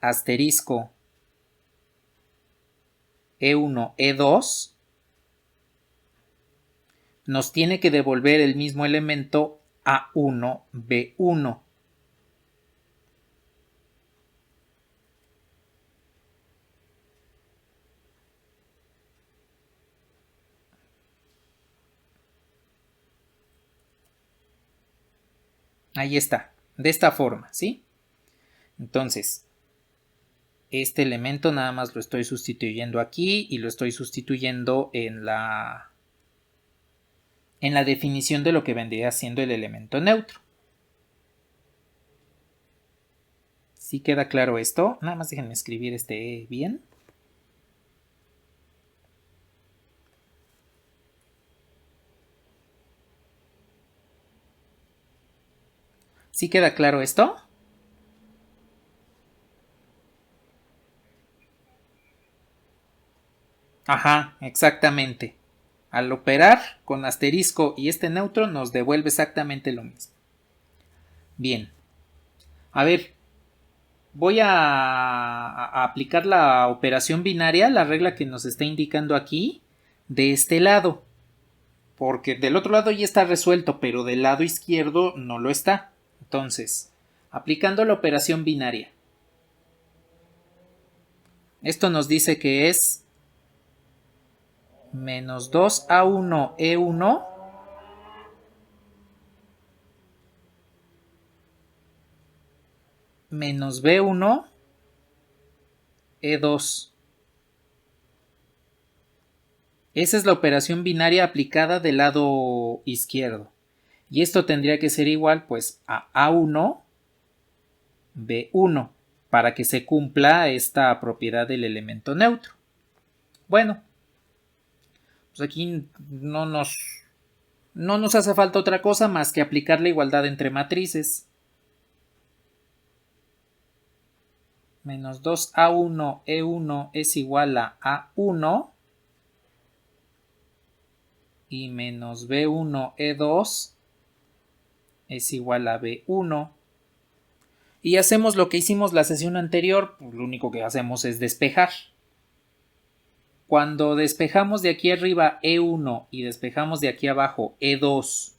asterisco E1, E2 nos tiene que devolver el mismo elemento A1, B1. Ahí está, de esta forma, ¿sí? Entonces, este elemento nada más lo estoy sustituyendo aquí y lo estoy sustituyendo en la definición de lo que vendría siendo el elemento neutro. ¿Sí queda claro esto? Nada más déjenme escribir bien. ¿Sí queda claro esto? Ajá, exactamente. Al operar con asterisco y este neutro nos devuelve exactamente lo mismo. Bien. A ver, voy a aplicar la operación binaria, la regla que nos está indicando aquí, de este lado. Porque del otro lado ya está resuelto, pero del lado izquierdo no lo está. Entonces, aplicando la operación binaria. Esto nos dice que es menos 2A1E1 menos B1E2. Esa es la operación binaria aplicada del lado izquierdo. Y esto tendría que ser igual pues a A1, B1, para que se cumpla esta propiedad del elemento neutro. Bueno, pues aquí no nos hace falta otra cosa más que aplicar la igualdad entre matrices. Menos 2A1E1 es igual a A1 y menos B1E2 es igual a B1. Y hacemos lo que hicimos la sesión anterior, pues lo único que hacemos es despejar. Cuando despejamos de aquí arriba E1 y despejamos de aquí abajo E2,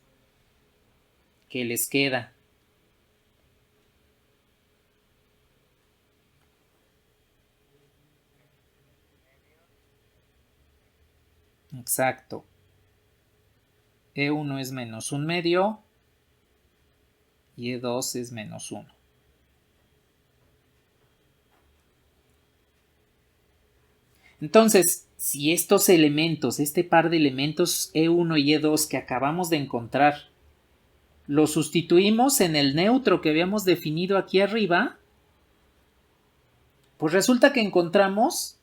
¿qué les queda? Exacto. E1 es menos 1/2 y E2 es menos 1. Entonces, si estos elementos, este par de elementos E1 y E2 que acabamos de encontrar, lo sustituimos en el neutro que habíamos definido aquí arriba, pues resulta que encontramos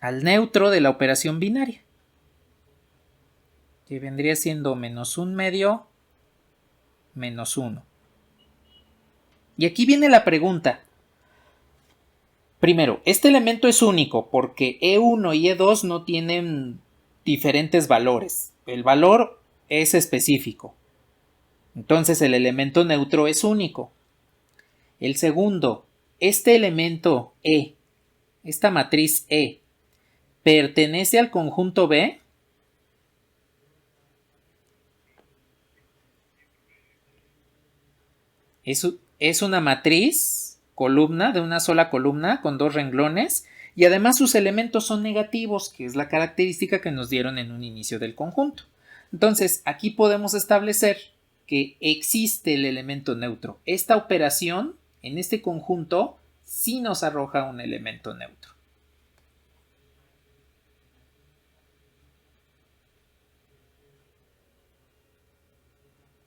al neutro de la operación binaria, que vendría siendo menos 1/2 menos 1. Y aquí viene la pregunta. Primero, este elemento es único porque E1 y E2 no tienen diferentes valores. El valor es específico. Entonces el elemento neutro es único. El segundo, este elemento E, esta matriz E, ¿pertenece al conjunto B? Es una matriz, columna, de una sola columna con dos renglones, y además sus elementos son negativos, que es la característica que nos dieron en un inicio del conjunto. Entonces, aquí podemos establecer que existe el elemento neutro. Esta operación, en este conjunto, sí nos arroja un elemento neutro.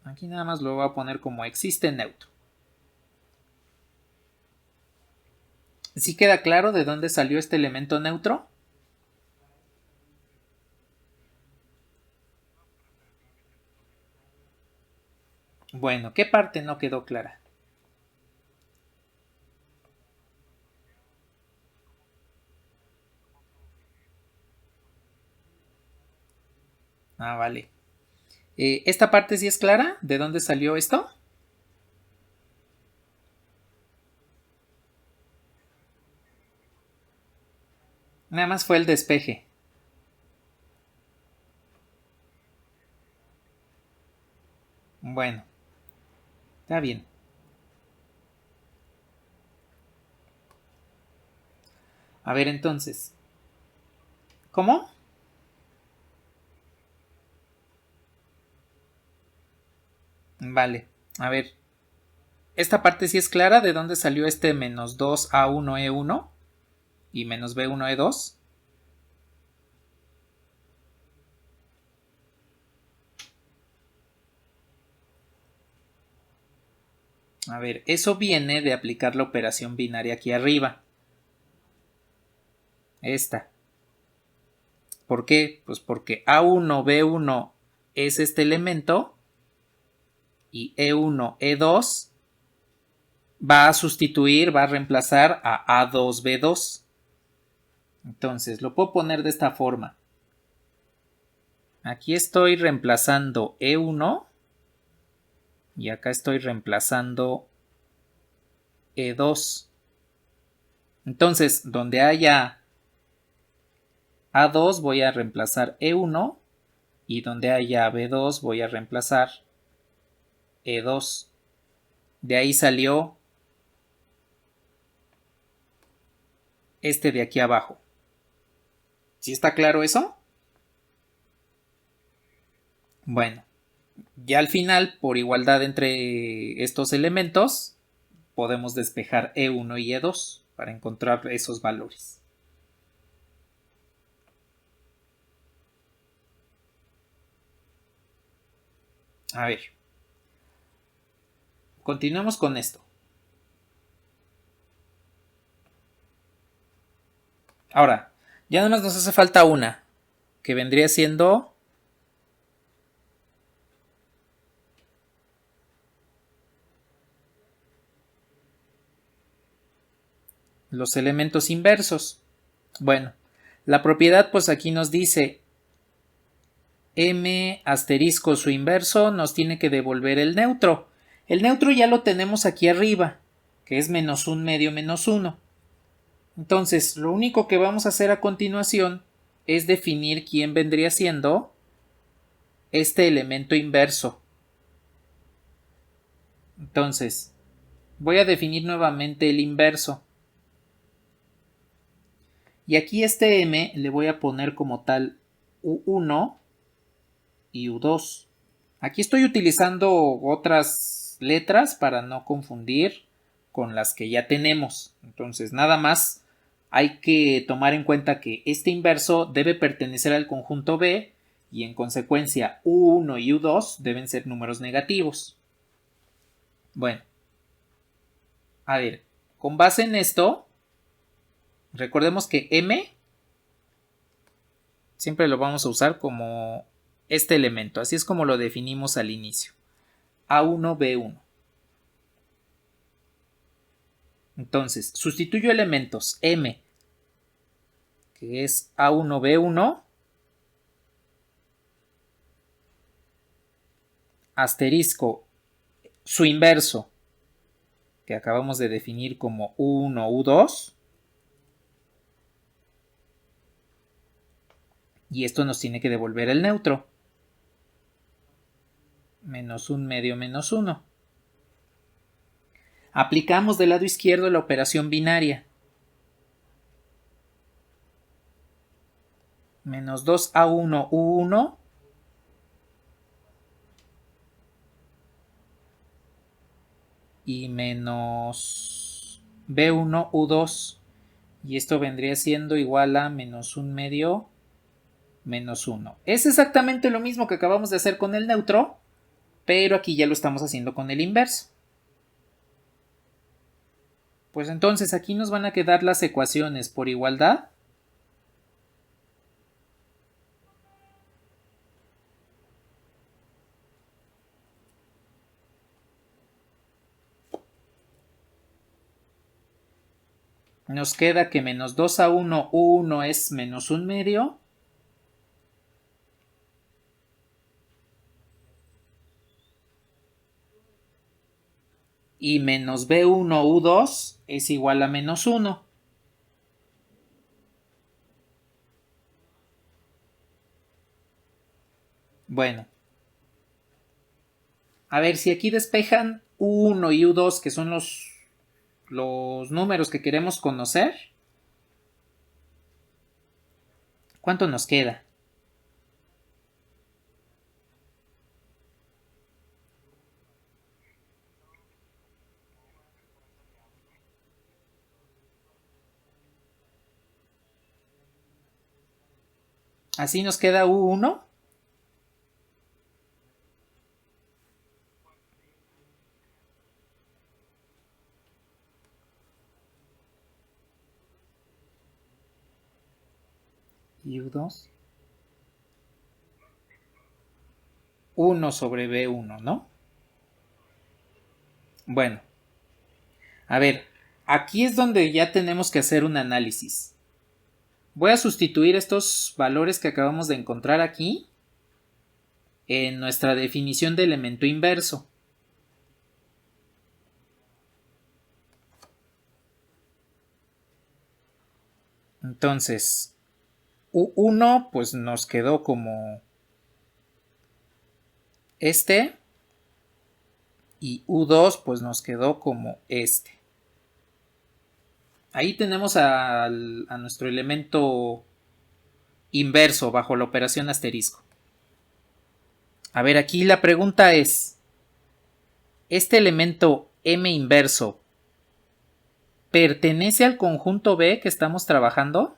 Aquí nada más lo voy a poner como existe neutro. ¿Sí queda claro de dónde salió este elemento neutro? Bueno, ¿qué parte no quedó clara? Ah, vale. ¿Esta parte sí es clara? ¿De dónde salió esto? Nada más fue el despeje. Bueno, está bien. A ver entonces. ¿Cómo? Vale. A ver. ¿Esta parte sí es clara? ¿De dónde salió este menos 2A1E1 y menos B1E2? A ver, eso viene de aplicar la operación binaria aquí arriba. Esta. ¿Por qué? Pues porque A1, B1 es este elemento y E1, E2 va a sustituir, va a reemplazar a A2, B2. Entonces, lo puedo poner de esta forma. Aquí estoy reemplazando E1 y acá estoy reemplazando E2. Entonces, donde haya A2 voy a reemplazar E1 y donde haya B2 voy a reemplazar E2. De ahí salió este de aquí abajo. ¿Sí está claro eso? Bueno, ya al final, por igualdad entre estos elementos, podemos despejar E1 y E2 para encontrar esos valores. A ver, continuemos con esto. Ahora, ya nada más nos hace falta una, que vendría siendo los elementos inversos. Bueno, la propiedad pues aquí nos dice m asterisco su inverso nos tiene que devolver el neutro. El neutro ya lo tenemos aquí arriba, que es menos un medio menos 1. Entonces, lo único que vamos a hacer a continuación es definir quién vendría siendo este elemento inverso. Entonces, voy a definir nuevamente el inverso. Y aquí este m le voy a poner como tal u1 y u2. Aquí estoy utilizando otras letras para no confundir con las que ya tenemos. Entonces, nada más hay que tomar en cuenta que este inverso debe pertenecer al conjunto B y en consecuencia U1 y U2 deben ser números negativos. Bueno, a ver, con base en esto, recordemos que M siempre lo vamos a usar como este elemento, así es como lo definimos al inicio. A1, B1. Entonces, sustituyo elementos M, que es A1, B1, asterisco, su inverso, que acabamos de definir como U1, U2, y esto nos tiene que devolver el neutro, menos un medio menos 1. Aplicamos del lado izquierdo la operación binaria. Menos 2A1, U1 y menos B1, U2. Y esto vendría siendo igual a menos un medio menos 1. Es exactamente lo mismo que acabamos de hacer con el neutro, pero aquí ya lo estamos haciendo con el inverso. Pues entonces aquí nos van a quedar las ecuaciones por igualdad. Nos queda que menos 2A1, U1 es menos un medio. Y menos B1, U2 es igual a menos 1. Bueno. A ver, si aquí despejan U1 y U2, que son los números que queremos conocer, ¿cuánto nos queda? Así nos queda U1. Y U2. 1 sobre B1, ¿no? Bueno, a ver, aquí es donde ya tenemos que hacer un análisis. Voy a sustituir estos valores que acabamos de encontrar aquí en nuestra definición de elemento inverso. Entonces, U1 pues nos quedó como este y U2 pues nos quedó como este. Ahí tenemos a nuestro elemento inverso bajo la operación asterisco. A ver, aquí la pregunta es, ¿este elemento M inverso pertenece al conjunto B que estamos trabajando?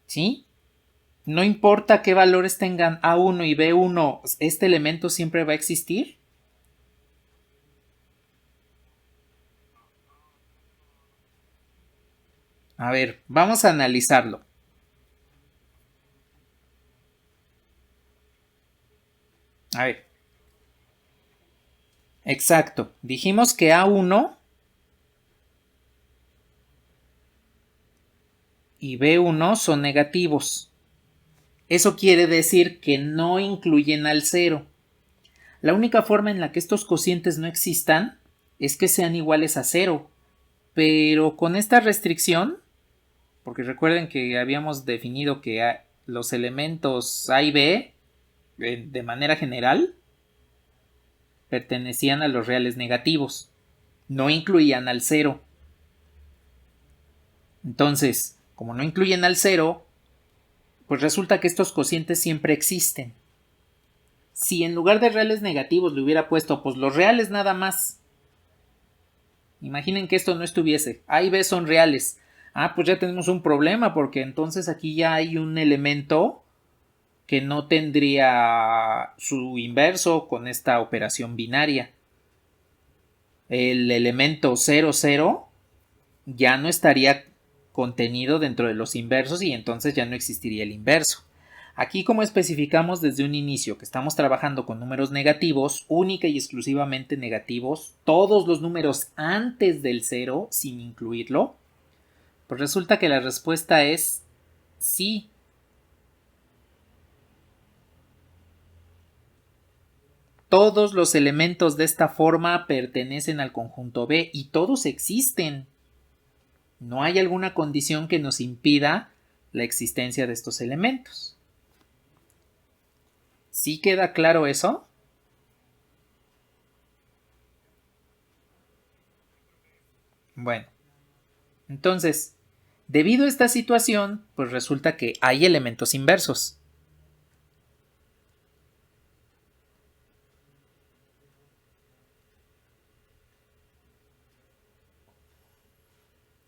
¿Sí? No importa qué valores tengan A1 y B1, ¿este elemento siempre va a existir? A ver, vamos a analizarlo. A ver. Exacto. Dijimos que A1 y B1 son negativos. Eso quiere decir que no incluyen al cero. La única forma en la que estos cocientes no existan es que sean iguales a cero. Pero con esta restricción, porque recuerden que habíamos definido que los elementos A y B, de manera general, pertenecían a los reales negativos. No incluían al cero. Entonces, como no incluyen al cero, pues resulta que estos cocientes siempre existen. Si en lugar de reales negativos le hubiera puesto pues los reales nada más, imaginen que esto no estuviese, A y B son reales, pues ya tenemos un problema porque entonces aquí ya hay un elemento que no tendría su inverso con esta operación binaria. El elemento 0, 0 ya no estaría contenido dentro de los inversos y entonces ya no existiría el inverso. Aquí, como especificamos desde un inicio que estamos trabajando con números negativos, única y exclusivamente negativos, todos los números antes del 0 sin incluirlo, pues resulta que la respuesta es sí. Todos los elementos de esta forma pertenecen al conjunto B y todos existen. No hay alguna condición que nos impida la existencia de estos elementos. ¿Sí queda claro eso? Bueno, entonces, debido a esta situación, pues resulta que hay elementos inversos.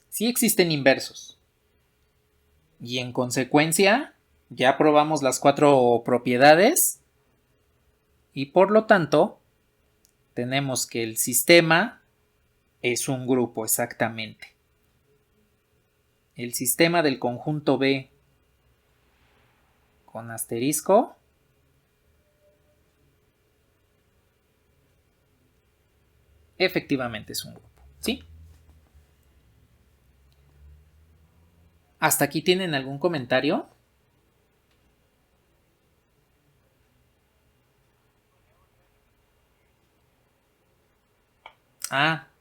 Sí existen inversos. Y en consecuencia, ya probamos las 4 propiedades y por lo tanto, tenemos que el sistema es un grupo exactamente. El sistema del conjunto B con asterisco efectivamente es un grupo, ¿sí? ¿Hasta aquí tienen algún comentario?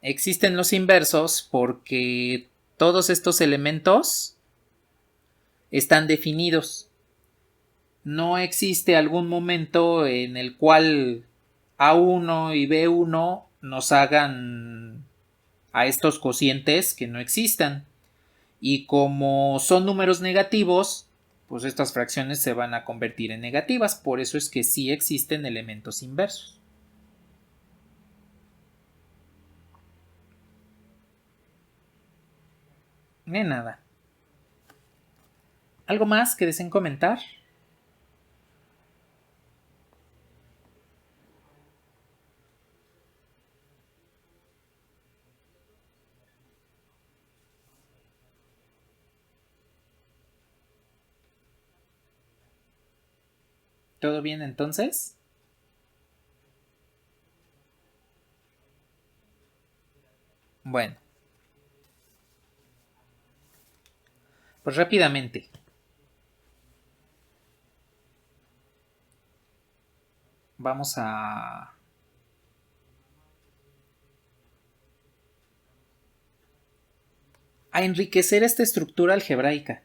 Existen los inversos porque todos estos elementos están definidos. No existe algún momento en el cual A1 y B1 nos hagan a estos cocientes que no existan. Y como son números negativos, pues estas fracciones se van a convertir en negativas. Por eso es que sí existen elementos inversos. De nada. ¿Algo más que deseen comentar? ¿Todo bien entonces? Bueno, pues rápidamente. Vamos a enriquecer esta estructura algebraica.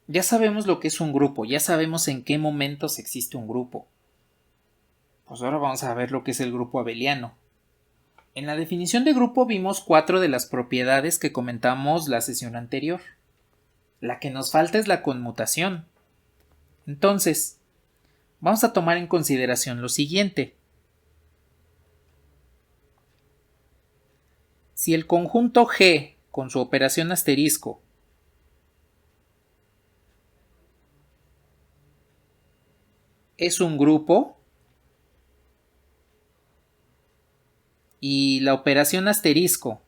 Ya sabemos lo que es un grupo, ya sabemos en qué momentos existe un grupo. Pues ahora vamos a ver lo que es el grupo abeliano. En la definición de grupo vimos 4 de las propiedades que comentamos la sesión anterior. La que nos falta es la conmutación. Entonces, vamos a tomar en consideración lo siguiente. Si el conjunto G con su operación asterisco es un grupo y la operación asterisco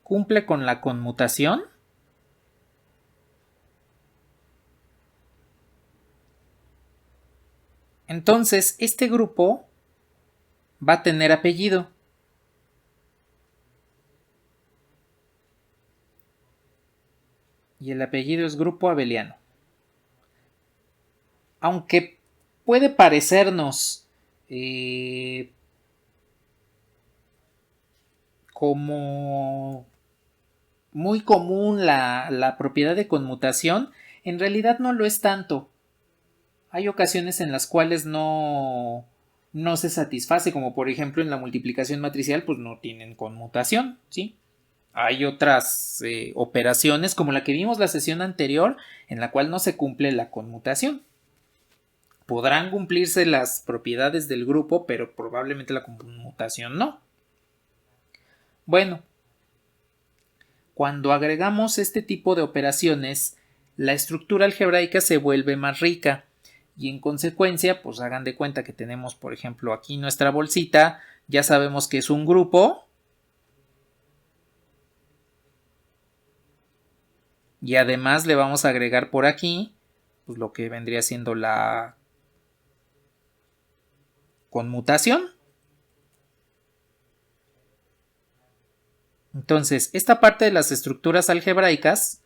cumple con la conmutación, entonces este grupo va a tener apellido. Y el apellido es grupo abeliano. Aunque puede parecernos como muy común la propiedad de conmutación, en realidad no lo es tanto. Hay ocasiones en las cuales no se satisface, como por ejemplo en la multiplicación matricial, pues no tienen conmutación, ¿sí? Hay otras operaciones, como la que vimos la sesión anterior, en la cual no se cumple la conmutación. Podrán cumplirse las propiedades del grupo, pero probablemente la conmutación no. Bueno, cuando agregamos este tipo de operaciones, la estructura algebraica se vuelve más rica y en consecuencia, pues hagan de cuenta que tenemos, por ejemplo, aquí nuestra bolsita, ya sabemos que es un grupo y además le vamos a agregar por aquí pues lo que vendría siendo la conmutación. Entonces, esta parte de las estructuras algebraicas,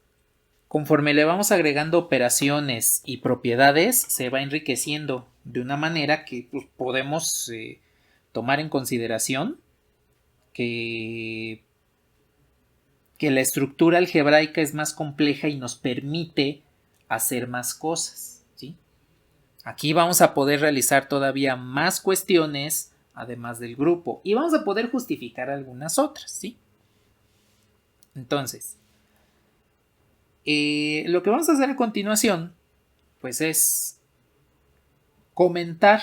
conforme le vamos agregando operaciones y propiedades, se va enriqueciendo de una manera que pues, podemos tomar en consideración que la estructura algebraica es más compleja y nos permite hacer más cosas, ¿sí? Aquí vamos a poder realizar todavía más cuestiones además del grupo y vamos a poder justificar algunas otras, ¿sí? Entonces, lo que vamos a hacer a continuación, pues es comentar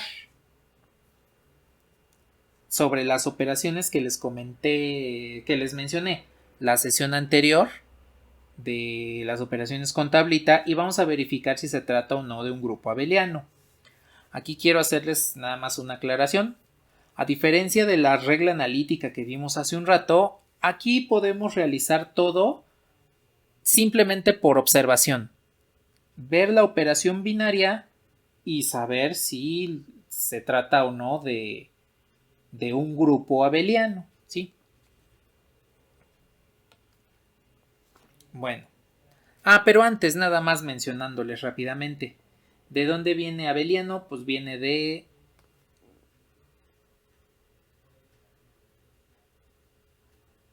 sobre las operaciones que les comenté, que les mencioné la sesión anterior de las operaciones con tablita y vamos a verificar si se trata o no de un grupo abeliano. Aquí quiero hacerles nada más una aclaración. A diferencia de la regla analítica que vimos hace un rato, aquí podemos realizar todo simplemente por observación. Ver la operación binaria y saber si se trata o no de un grupo abeliano, ¿sí? Bueno. Pero antes nada más mencionándoles rápidamente. ¿De dónde viene abeliano? Pues viene de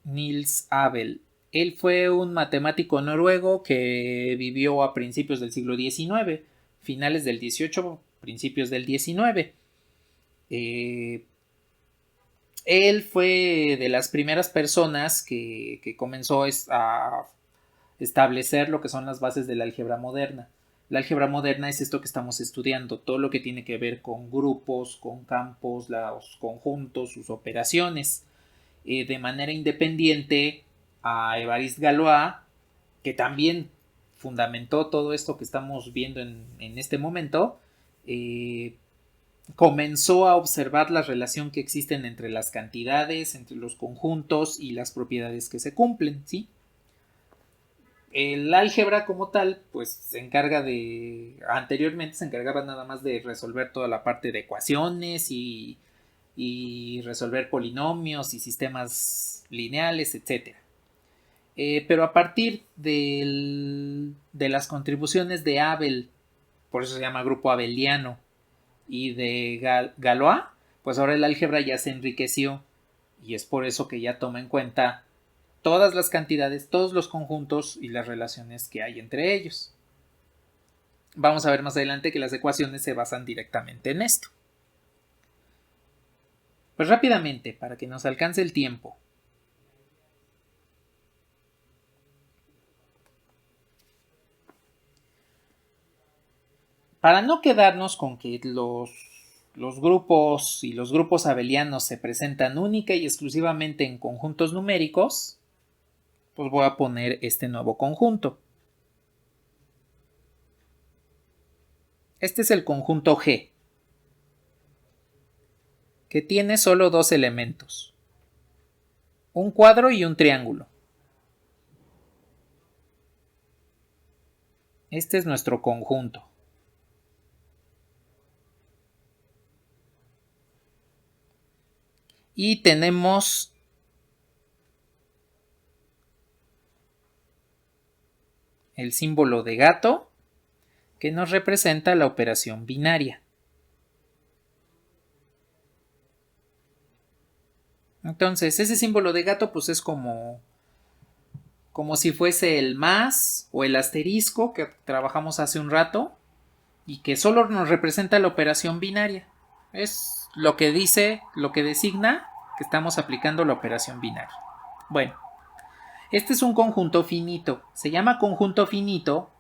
Niels Abel. Él fue un matemático noruego que vivió a principios del siglo XIX, finales del XVIII, principios del XIX. Él fue de las primeras personas que comenzó a establecer lo que son las bases de la álgebra moderna. La álgebra moderna es esto que estamos estudiando, todo lo que tiene que ver con grupos, con campos, los conjuntos, sus operaciones. De manera independiente a Évariste Galois, que también fundamentó todo esto que estamos viendo en este momento, comenzó a observar la relación que existen entre las cantidades, entre los conjuntos y las propiedades que se cumplen, ¿sí? El álgebra como tal, pues se encarga anteriormente se encargaba nada más de resolver toda la parte de ecuaciones y resolver polinomios y sistemas lineales, etc. Pero a partir de las contribuciones de Abel, por eso se llama grupo abeliano, y de Galois, pues ahora el álgebra ya se enriqueció y es por eso que ya toma en cuenta todas las cantidades, todos los conjuntos y las relaciones que hay entre ellos. Vamos a ver más adelante que las ecuaciones se basan directamente en esto. Pues rápidamente, para que nos alcance el tiempo. Para no quedarnos con que los grupos y los grupos abelianos se presentan única y exclusivamente en conjuntos numéricos, pues voy a poner este nuevo conjunto. Este es el conjunto G, que tiene solo dos elementos, un cuadro y un triángulo. Este es nuestro conjunto. Y tenemos el símbolo de gato, que nos representa la operación binaria. Entonces, ese símbolo de gato pues es como si fuese el más o el asterisco que trabajamos hace un rato y que solo nos representa la operación binaria. Es lo que dice, lo que designa que estamos aplicando la operación binaria. Bueno, este es un conjunto finito. Se llama conjunto finito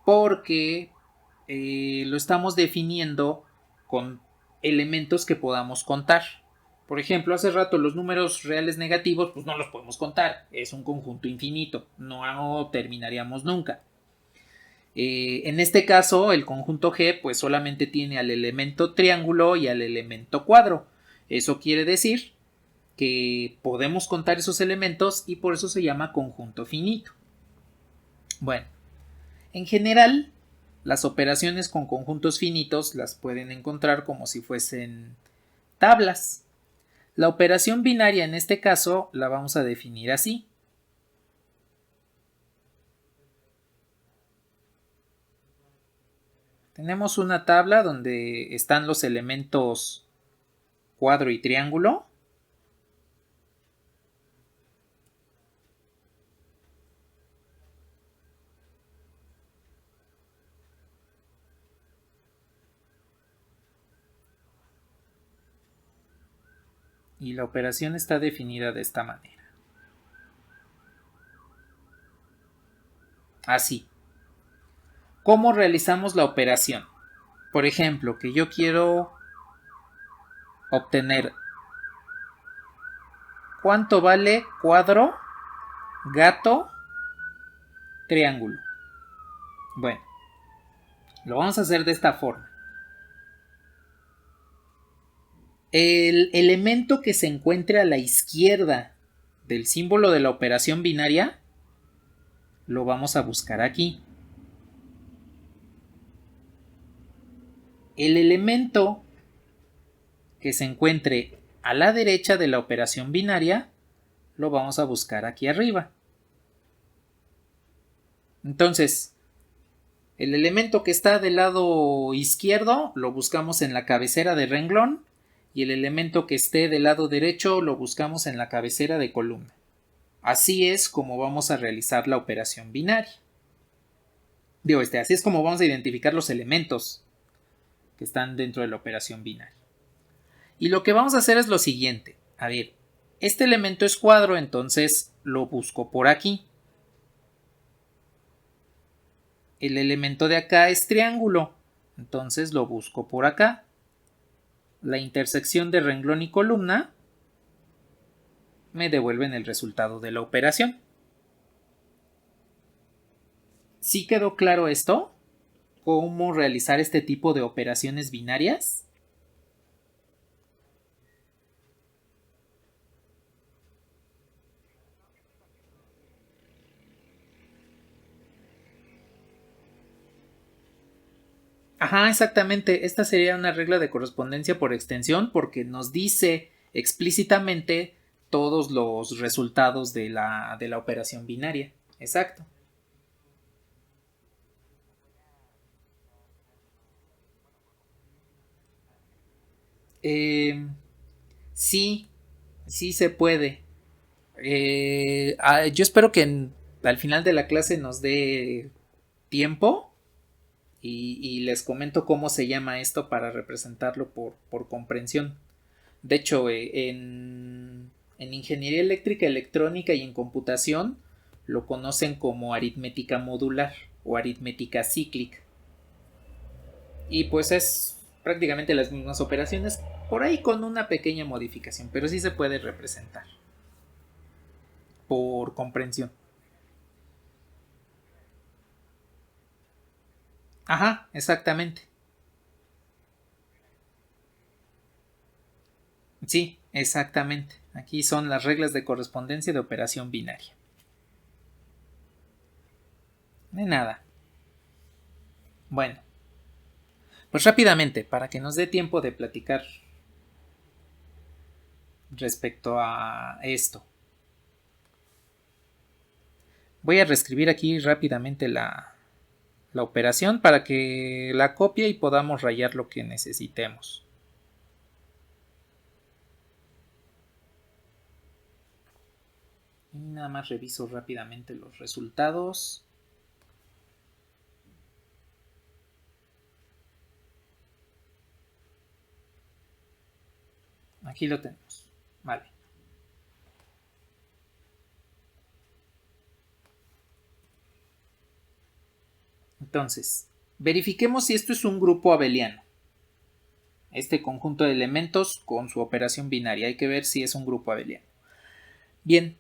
porque lo estamos definiendo con elementos que podamos contar. Por ejemplo, hace rato los números reales negativos, pues no los podemos contar. Es un conjunto infinito. No terminaríamos nunca. En este caso, el conjunto G, pues solamente tiene al elemento triángulo y al elemento cuadro. Eso quiere decir que podemos contar esos elementos y por eso se llama conjunto finito. Bueno, en general, las operaciones con conjuntos finitos las pueden encontrar como si fuesen tablas. La operación binaria en este caso la vamos a definir así. Tenemos una tabla donde están los elementos cuadro y triángulo. Y la operación está definida de esta manera. Así. ¿Cómo realizamos la operación? Por ejemplo, que yo quiero obtener cuánto vale cuadro, gato, triángulo. Bueno, lo vamos a hacer de esta forma. El elemento que se encuentre a la izquierda del símbolo de la operación binaria lo vamos a buscar aquí. El elemento que se encuentre a la derecha de la operación binaria lo vamos a buscar aquí arriba. Entonces, el elemento que está del lado izquierdo lo buscamos en la cabecera de renglón y el elemento que esté del lado derecho lo buscamos en la cabecera de columna. Así es como vamos a realizar la operación binaria. Así es como vamos a identificar los elementos que están dentro de la operación binaria. Y lo que vamos a hacer es lo siguiente. A ver, este elemento es cuadro, entonces lo busco por aquí. El elemento de acá es triángulo, entonces lo busco por acá. La intersección de renglón y columna me devuelven el resultado de la operación. ¿Sí quedó claro esto? cómo realizar este tipo de operaciones binarias? Ajá, exactamente. Esta sería una regla de correspondencia por extensión porque nos dice explícitamente todos los resultados de la operación binaria. Exacto. Eh, sí, sí se puede. Yo espero que al final de la clase nos dé tiempo y les comento cómo se llama esto para representarlo por comprensión. De hecho, en ingeniería eléctrica, electrónica y en computación lo conocen como aritmética modular o aritmética cíclica. Y pues es prácticamente las mismas operaciones, por ahí con una pequeña modificación, pero sí se puede representar por comprensión. Ajá, exactamente. Sí, exactamente. Aquí son las reglas de correspondencia de operación binaria. De nada. Bueno, pues rápidamente, para que nos dé tiempo de platicar respecto a esto. Voy a reescribir aquí rápidamente la operación para que la copie y podamos rayar lo que necesitemos. Y nada más reviso rápidamente los resultados. Aquí lo tenemos. Vale. Entonces, verifiquemos si esto es un grupo abeliano. Este conjunto de elementos con su operación binaria. Hay que ver si es un grupo abeliano. Bien,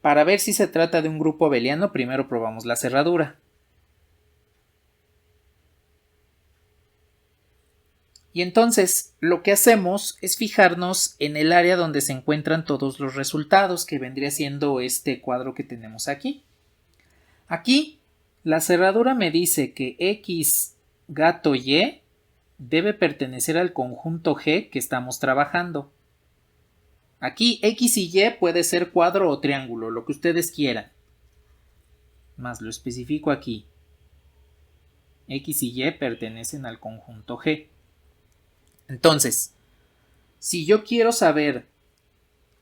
para ver si se trata de un grupo abeliano, primero probamos la cerradura. Y entonces lo que hacemos es fijarnos en el área donde se encuentran todos los resultados, que vendría siendo este cuadro que tenemos aquí. Aquí la cerradura me dice que X gato Y debe pertenecer al conjunto G que estamos trabajando. Aquí X y Y puede ser cuadro o triángulo, lo que ustedes quieran. Más lo especifico aquí. X y Y pertenecen al conjunto G. Entonces, si yo quiero saber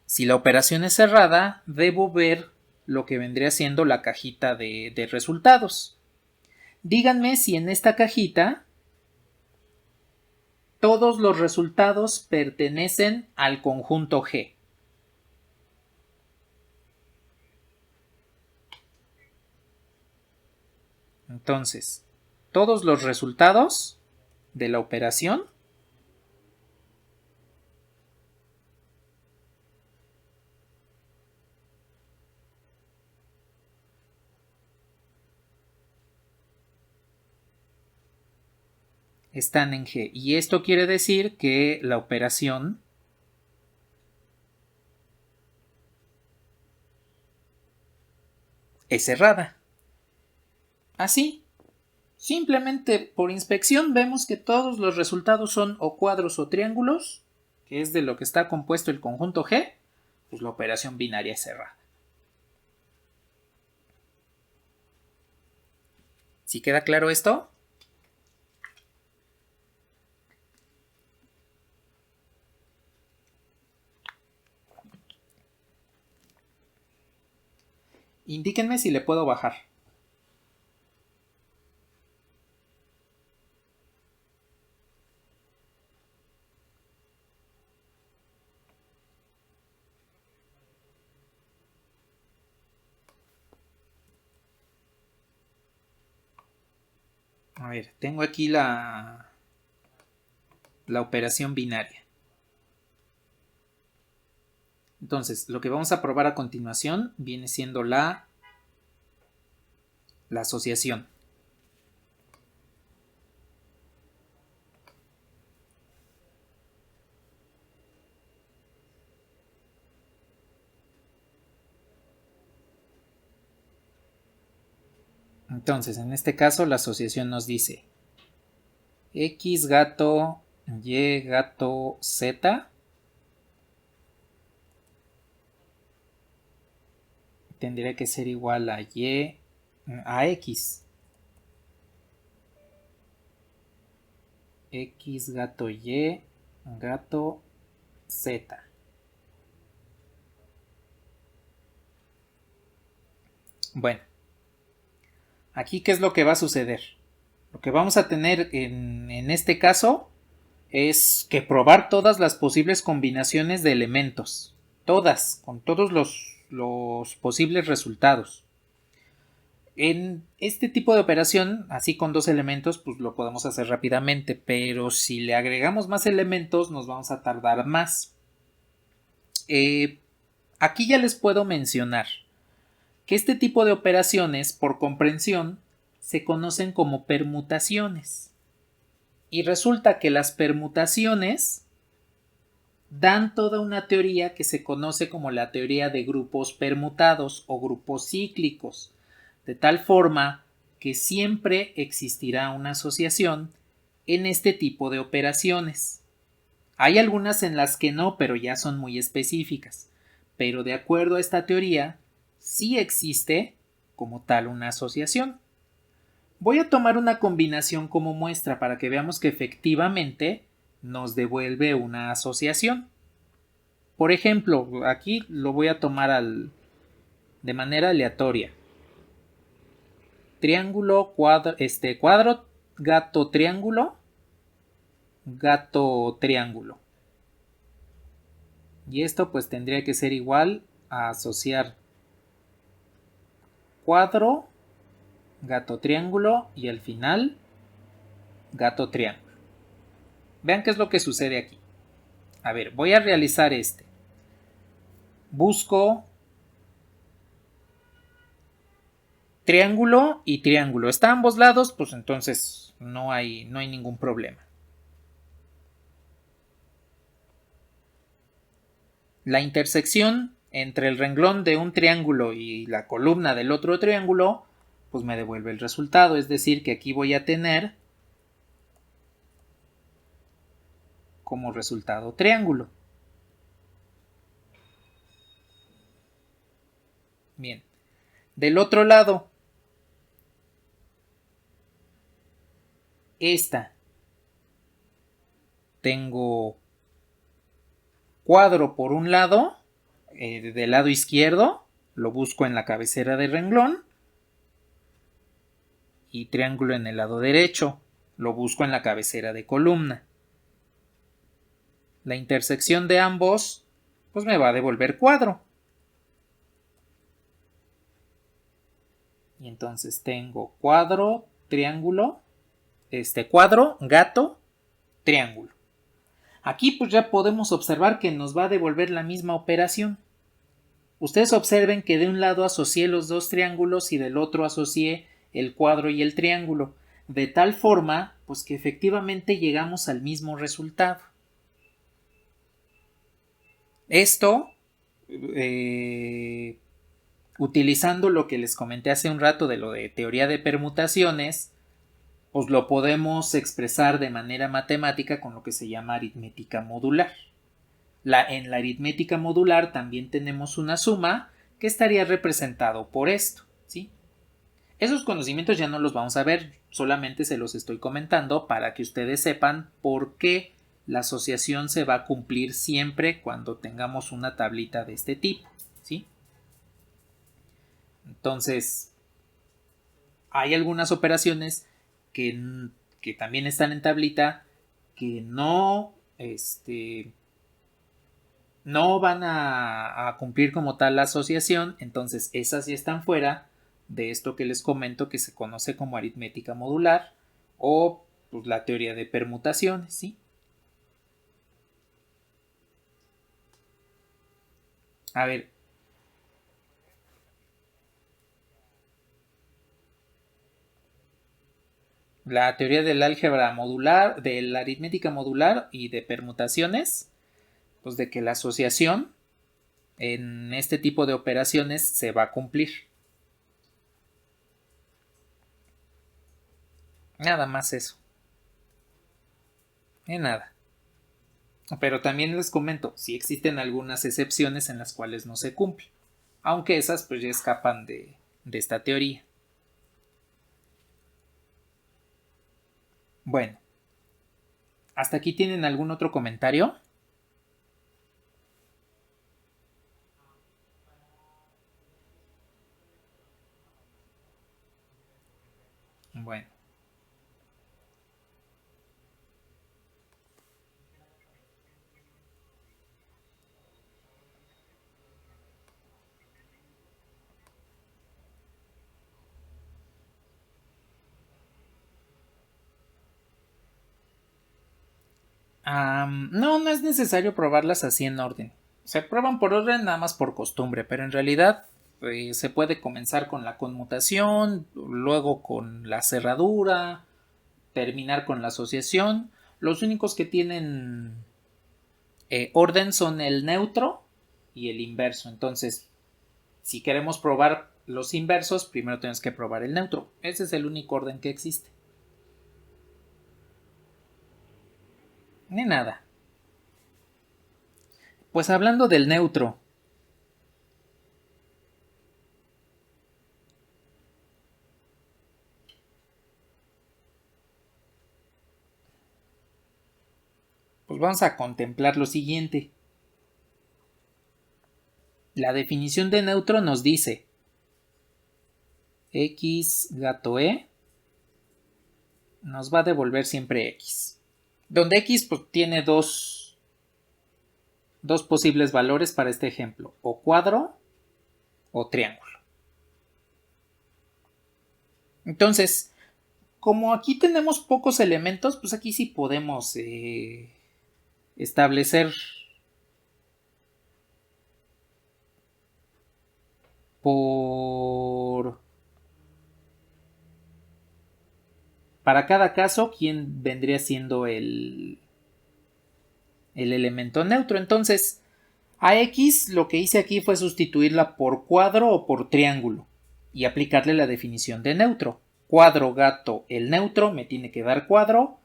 si la operación es cerrada, debo ver lo que vendría siendo la cajita de resultados. Díganme si en esta cajita todos los resultados pertenecen al conjunto G. Entonces, todos los resultados de la operación están en G. Y esto quiere decir que la operación es cerrada. Así, simplemente por inspección vemos que todos los resultados son o cuadros o triángulos, que es de lo que está compuesto el conjunto G, pues la operación binaria es cerrada. ¿Sí queda claro esto? Indíquenme si le puedo bajar. A ver, tengo aquí la operación binaria. Entonces, lo que vamos a probar a continuación viene siendo la asociación. Entonces, en este caso, la asociación nos dice X gato, Y gato, Z tendría que ser igual a Y a X. X gato Y gato Z. Bueno, aquí ¿qué es lo que va a suceder? Lo que vamos a tener en este caso es que probar todas las posibles combinaciones de elementos. Todas, con todos los posibles resultados. En este tipo de operación, así con dos elementos, pues lo podemos hacer rápidamente, pero si le agregamos más elementos nos vamos a tardar más. Aquí ya les puedo mencionar que este tipo de operaciones, por comprensión, se conocen como permutaciones. Y resulta que las permutaciones dan toda una teoría que se conoce como la teoría de grupos permutados o grupos cíclicos, de tal forma que siempre existirá una asociación en este tipo de operaciones. Hay algunas en las que no, pero ya son muy específicas. Pero de acuerdo a esta teoría, sí existe como tal una asociación. Voy a tomar una combinación como muestra para que veamos que efectivamente nos devuelve una asociación. Por ejemplo, aquí lo voy a tomar de manera aleatoria. Triángulo, cuadro, gato, triángulo, gato, triángulo. Y esto pues tendría que ser igual a asociar cuadro, gato, triángulo y al final gato, triángulo. Vean qué es lo que sucede aquí. A ver, voy a realizar este. Busco triángulo y triángulo. ¿Está a ambos lados? Pues entonces no hay ningún problema. La intersección entre el renglón de un triángulo y la columna del otro triángulo, pues me devuelve el resultado. Es decir, que aquí voy a tener como resultado triángulo. Bien. Del otro lado, esta. Tengo cuadro por un lado, del lado izquierdo, lo busco en la cabecera de renglón, y triángulo en el lado derecho, lo busco en la cabecera de columna. La intersección de ambos, pues me va a devolver cuadro. Y entonces tengo cuadro, triángulo, cuadro, gato, triángulo. Aquí pues ya podemos observar que nos va a devolver la misma operación. Ustedes observen que de un lado asocié los dos triángulos y del otro asocié el cuadro y el triángulo, de tal forma pues que efectivamente llegamos al mismo resultado. Esto, utilizando lo que les comenté hace un rato de lo de teoría de permutaciones, pues lo podemos expresar de manera matemática con lo que se llama aritmética modular. En la aritmética modular también tenemos una suma que estaría representado por esto, ¿sí? Esos conocimientos ya no los vamos a ver, solamente se los estoy comentando para que ustedes sepan por qué la asociación se va a cumplir siempre cuando tengamos una tablita de este tipo, ¿sí? Entonces, hay algunas operaciones que también están en tablita que no van a cumplir como tal la asociación, entonces esas sí están fuera de esto que les comento que se conoce como aritmética modular o pues, la teoría de permutaciones, ¿sí? A ver, la teoría del álgebra modular, de la aritmética modular y de permutaciones, pues de que la asociación en este tipo de operaciones se va a cumplir. Nada más eso. Nada. Pero también les comento, si existen algunas excepciones en las cuales no se cumple. Aunque esas pues ya escapan de esta teoría. Bueno. ¿Hasta aquí tienen algún otro comentario? Bueno. No es necesario probarlas así en orden. Se prueban por orden nada más por costumbre, pero en realidad se puede comenzar con la conmutación, luego con la cerradura, terminar con la asociación. Los únicos que tienen orden son el neutro y el inverso. Entonces, si queremos probar los inversos, primero tenemos que probar el neutro. Ese es el único orden que existe. Ni nada. Pues hablando del neutro. Pues vamos a contemplar lo siguiente. La definición de neutro nos dice x gato e nos va a devolver siempre x. Donde x pues, tiene dos posibles valores para este ejemplo, o cuadro o triángulo. Entonces, como aquí tenemos pocos elementos, pues aquí sí podemos establecer para cada caso quién vendría siendo el elemento neutro. Entonces, a x lo que hice aquí fue sustituirla por cuadro o por triángulo y aplicarle la definición de neutro. Cuadro gato el neutro me tiene que dar cuadro,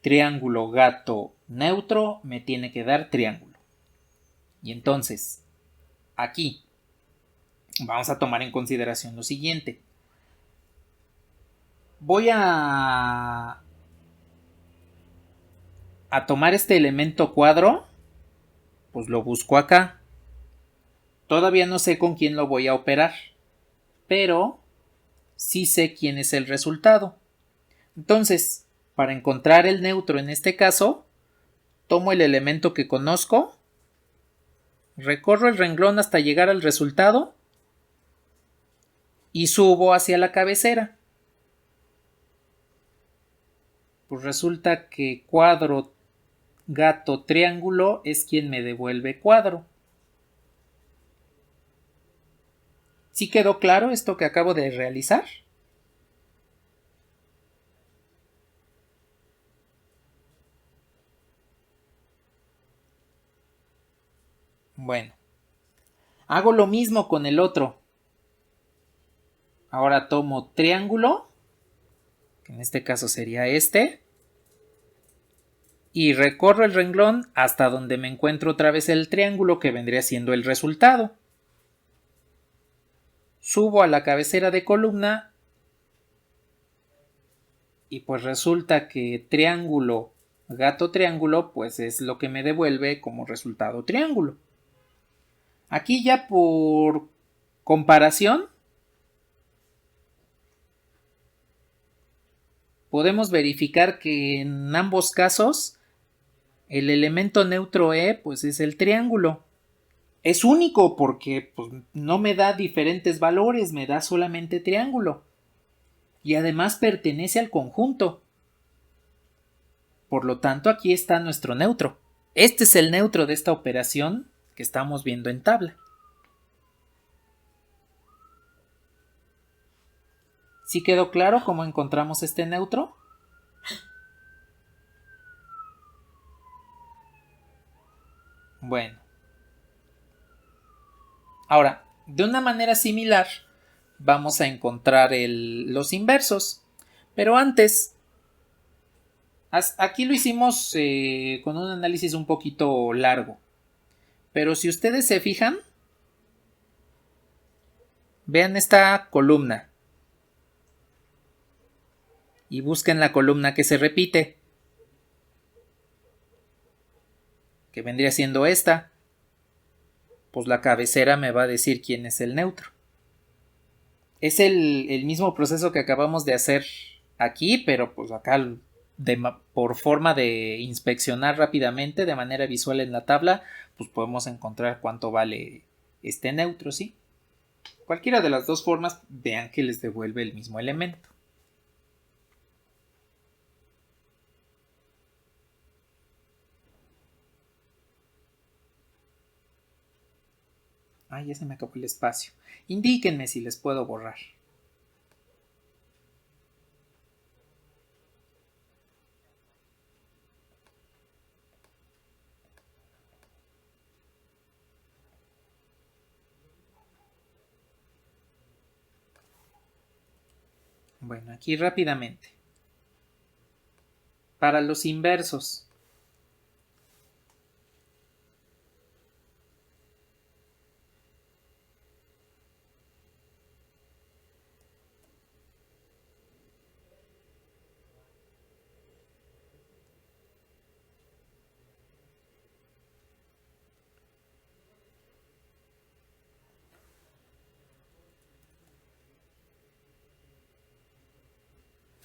triángulo gato neutro me tiene que dar triángulo. Y entonces, aquí vamos a tomar en consideración lo siguiente. Voy a tomar este elemento cuadro, pues lo busco acá. Todavía no sé con quién lo voy a operar, pero sí sé quién es el resultado. Entonces, para encontrar el neutro en este caso, tomo el elemento que conozco, recorro el renglón hasta llegar al resultado y subo hacia la cabecera. Pues resulta que cuadro gato triángulo es quien me devuelve cuadro. ¿Sí quedó claro esto que acabo de realizar? Bueno, hago lo mismo con el otro. Ahora tomo triángulo, que en este caso sería este, y recorro el renglón hasta donde me encuentro otra vez el triángulo que vendría siendo el resultado. Subo a la cabecera de columna y pues resulta que triángulo gato triángulo pues es lo que me devuelve como resultado triángulo. Aquí ya por comparación podemos verificar que en ambos casos el elemento neutro E pues es el triángulo. Es único porque pues, no me da diferentes valores, me da solamente triángulo. Y además pertenece al conjunto. Por lo tanto, aquí está nuestro neutro. Este es el neutro de esta operación que estamos viendo en tabla. ¿Sí quedó claro cómo encontramos este neutro? Bueno. Ahora, de una manera similar, vamos a encontrar los inversos. Pero antes, Aquí lo hicimos con un análisis un poquito largo. Pero si ustedes se fijan, vean esta columna y busquen la columna que se repite, que vendría siendo esta. Pues la cabecera me va a decir quién es el neutro. Es el mismo proceso que acabamos de hacer aquí, pero pues acá por forma de inspeccionar rápidamente de manera visual en la tabla, pues podemos encontrar cuánto vale este neutro, ¿sí? Cualquiera de las dos formas, vean que les devuelve el mismo elemento. Ay, ya se me acabó el espacio. Indíquenme si les puedo borrar. Bueno, aquí rápidamente. Para los inversos.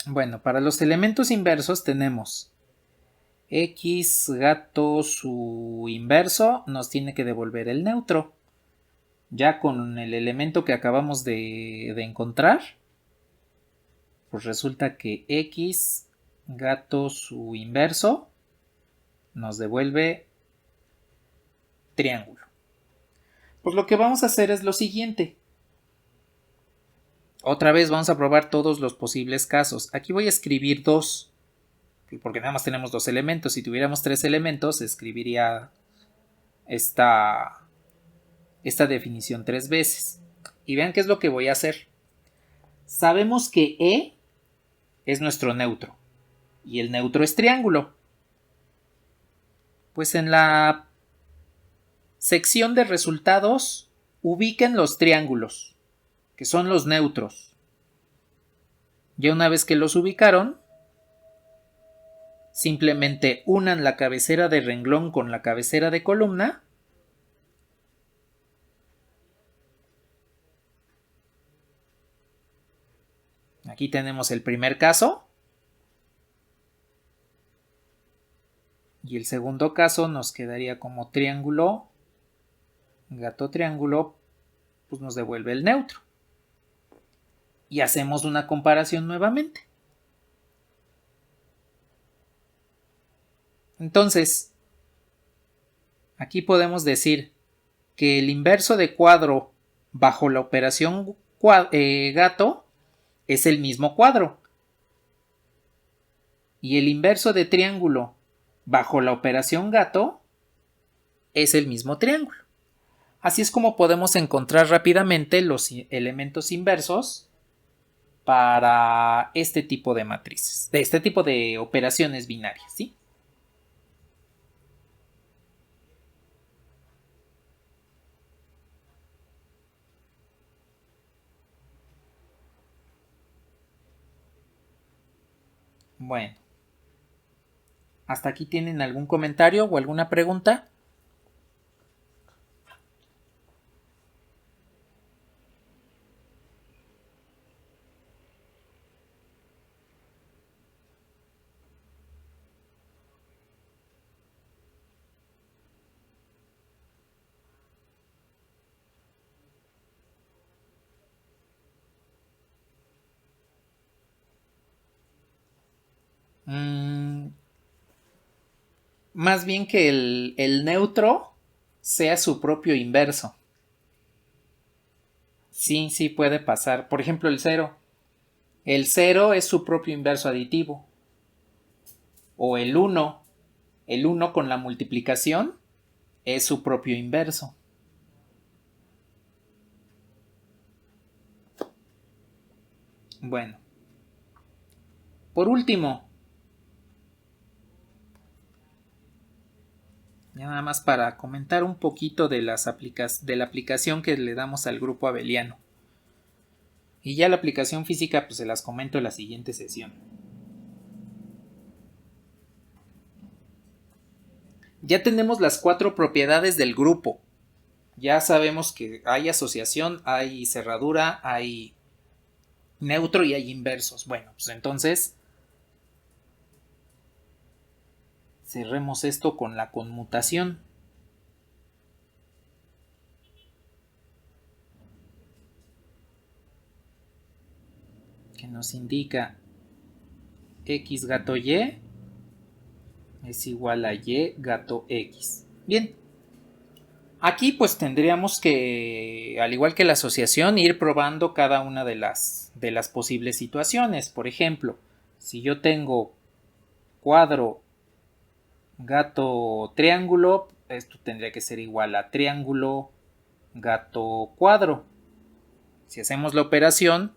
Bueno, para los elementos inversos tenemos x gato su inverso nos tiene que devolver el neutro. Ya con el elemento que acabamos de encontrar, pues resulta que x gato su inverso nos devuelve triángulo. Pues lo que vamos a hacer es lo siguiente. Otra vez vamos a probar todos los posibles casos. Aquí voy a escribir 2, porque nada más tenemos 2 elementos. Si tuviéramos 3 elementos, escribiría esta definición 3 veces. Y vean qué es lo que voy a hacer. Sabemos que E es nuestro neutro y el neutro es triángulo. Pues en la sección de resultados ubiquen los triángulos, que son los neutros. Ya una vez que los ubicaron, simplemente unan la cabecera de renglón con la cabecera de columna Aquí tenemos el primer caso. Y el segundo caso nos quedaría como triángulo, gato triángulo, pues nos devuelve el neutro. Y hacemos una comparación nuevamente. Entonces, aquí podemos decir que el inverso de cuadro bajo la operación gato es el mismo cuadro. Y el inverso de triángulo bajo la operación gato es el mismo triángulo. Así es como podemos encontrar rápidamente los elementos inversos para este tipo de matrices, de este tipo de operaciones binarias, ¿sí? Bueno, ¿hasta aquí tienen algún comentario o alguna pregunta? Más bien que el neutro sea su propio inverso. Sí, sí puede pasar. Por ejemplo, el cero. El 0 es su propio inverso aditivo. O el 1. El 1 con la multiplicación es su propio inverso. Bueno. Por último, Ya nada más para comentar un poquito de la aplicación que le damos al grupo abeliano. Y ya la aplicación física pues se las comento en la siguiente sesión. Ya tenemos las 4 propiedades del grupo. Ya sabemos que hay asociación, hay cerradura, hay neutro y hay inversos. Bueno, pues entonces cerremos esto con la conmutación. Que nos indica x gato y es igual a y gato x. Bien. Aquí pues tendríamos que, al igual que la asociación, ir probando cada una de las posibles situaciones. Por ejemplo, si yo tengo cuadro gato triángulo, esto tendría que ser igual a triángulo gato cuadro. Si hacemos la operación,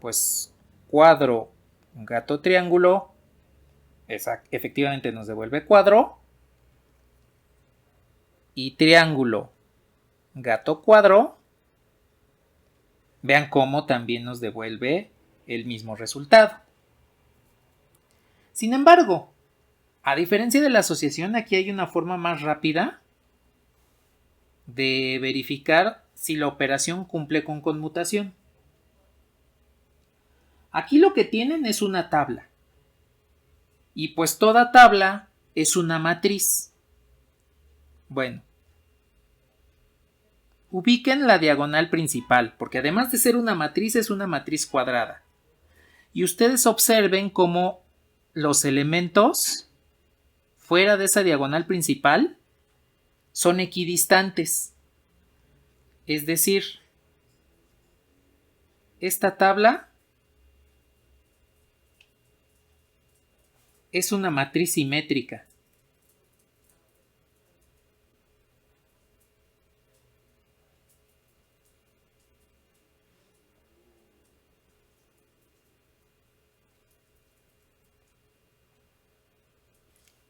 pues cuadro gato triángulo efectivamente nos devuelve cuadro, y triángulo gato cuadro, vean cómo también nos devuelve el mismo resultado. Sin embargo, a diferencia de la asociación, aquí hay una forma más rápida de verificar si la operación cumple con conmutación. Aquí lo que tienen es una tabla. Y pues toda tabla es una matriz. Bueno, ubiquen la diagonal principal, porque además de ser una matriz, es una matriz cuadrada. Y ustedes observen cómo los elementos fuera de esa diagonal principal son equidistantes. Es decir, esta tabla es una matriz simétrica.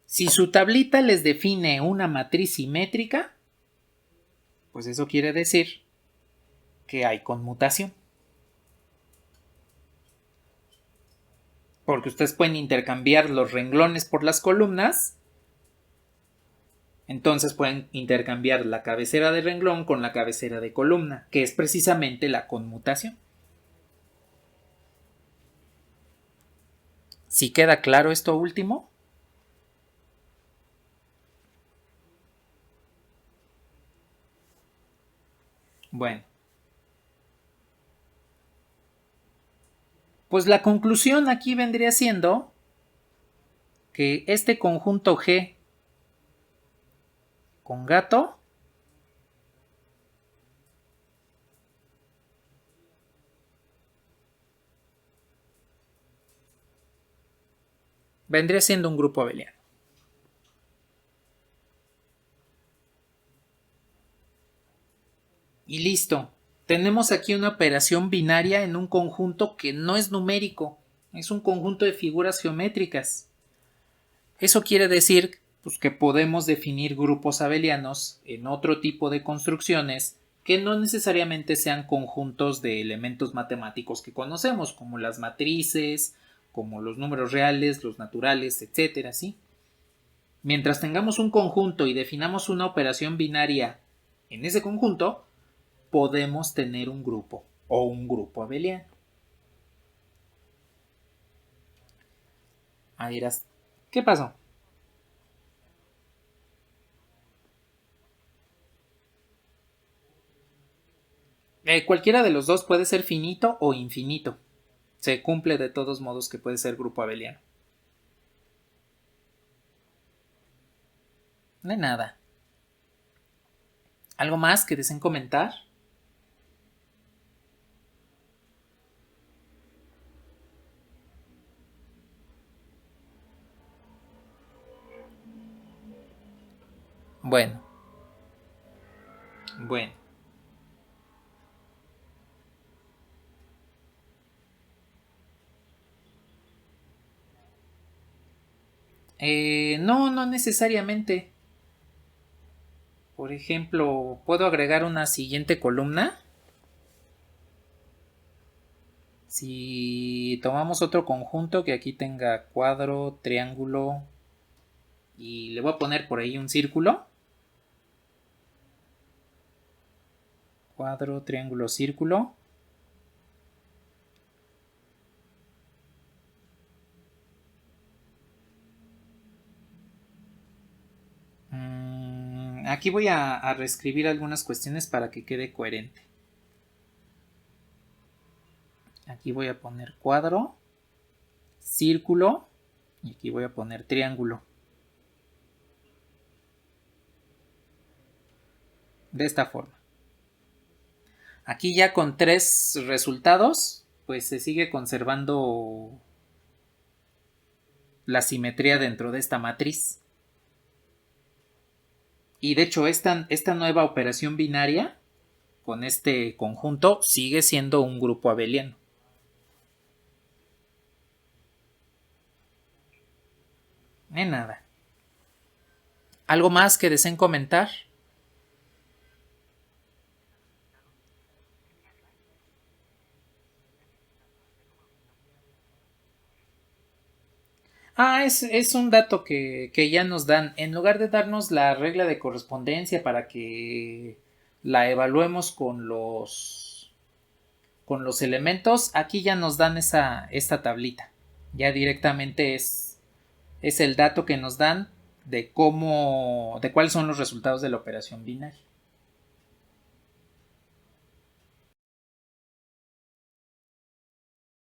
Si su tablita les define una matriz simétrica, pues eso quiere decir que hay conmutación. Porque ustedes pueden intercambiar los renglones por las columnas. Entonces pueden intercambiar la cabecera de renglón con la cabecera de columna, que es precisamente la conmutación. ¿Sí queda claro esto último? Bueno. Pues la conclusión aquí vendría siendo que este conjunto G con gato vendría siendo un grupo abeliano. Y listo. Tenemos aquí una operación binaria en un conjunto que no es numérico, es un conjunto de figuras geométricas. Eso quiere decir pues, que podemos definir grupos abelianos en otro tipo de construcciones que no necesariamente sean conjuntos de elementos matemáticos que conocemos, como las matrices, como los números reales, los naturales, etcétera, ¿sí? Mientras tengamos un conjunto y definamos una operación binaria en ese conjunto, podemos tener un grupo o un grupo abeliano. Ahí dirás, ¿qué pasó? Cualquiera de los dos puede ser finito o infinito. Se cumple de todos modos que puede ser grupo abeliano. No hay nada. ¿Algo más que deseen comentar? Bueno. Bueno. No necesariamente. Por ejemplo, puedo agregar una siguiente columna. Si tomamos otro conjunto que aquí tenga cuadro, triángulo y le voy a poner por ahí un círculo. Cuadro, triángulo, círculo. Aquí voy a reescribir algunas cuestiones para que quede coherente. Aquí voy a poner cuadro, círculo y aquí voy a poner triángulo. De esta forma. Aquí ya con 3 resultados, pues se sigue conservando la simetría dentro de esta matriz. Y de hecho esta nueva operación binaria con este conjunto sigue siendo un grupo abeliano. Nada. ¿Algo más que deseen comentar? Es un dato que ya nos dan. En lugar de darnos la regla de correspondencia para que la evaluemos con los elementos, aquí ya nos dan esta tablita. Ya directamente es el dato que nos dan de cuáles son los resultados de la operación binaria.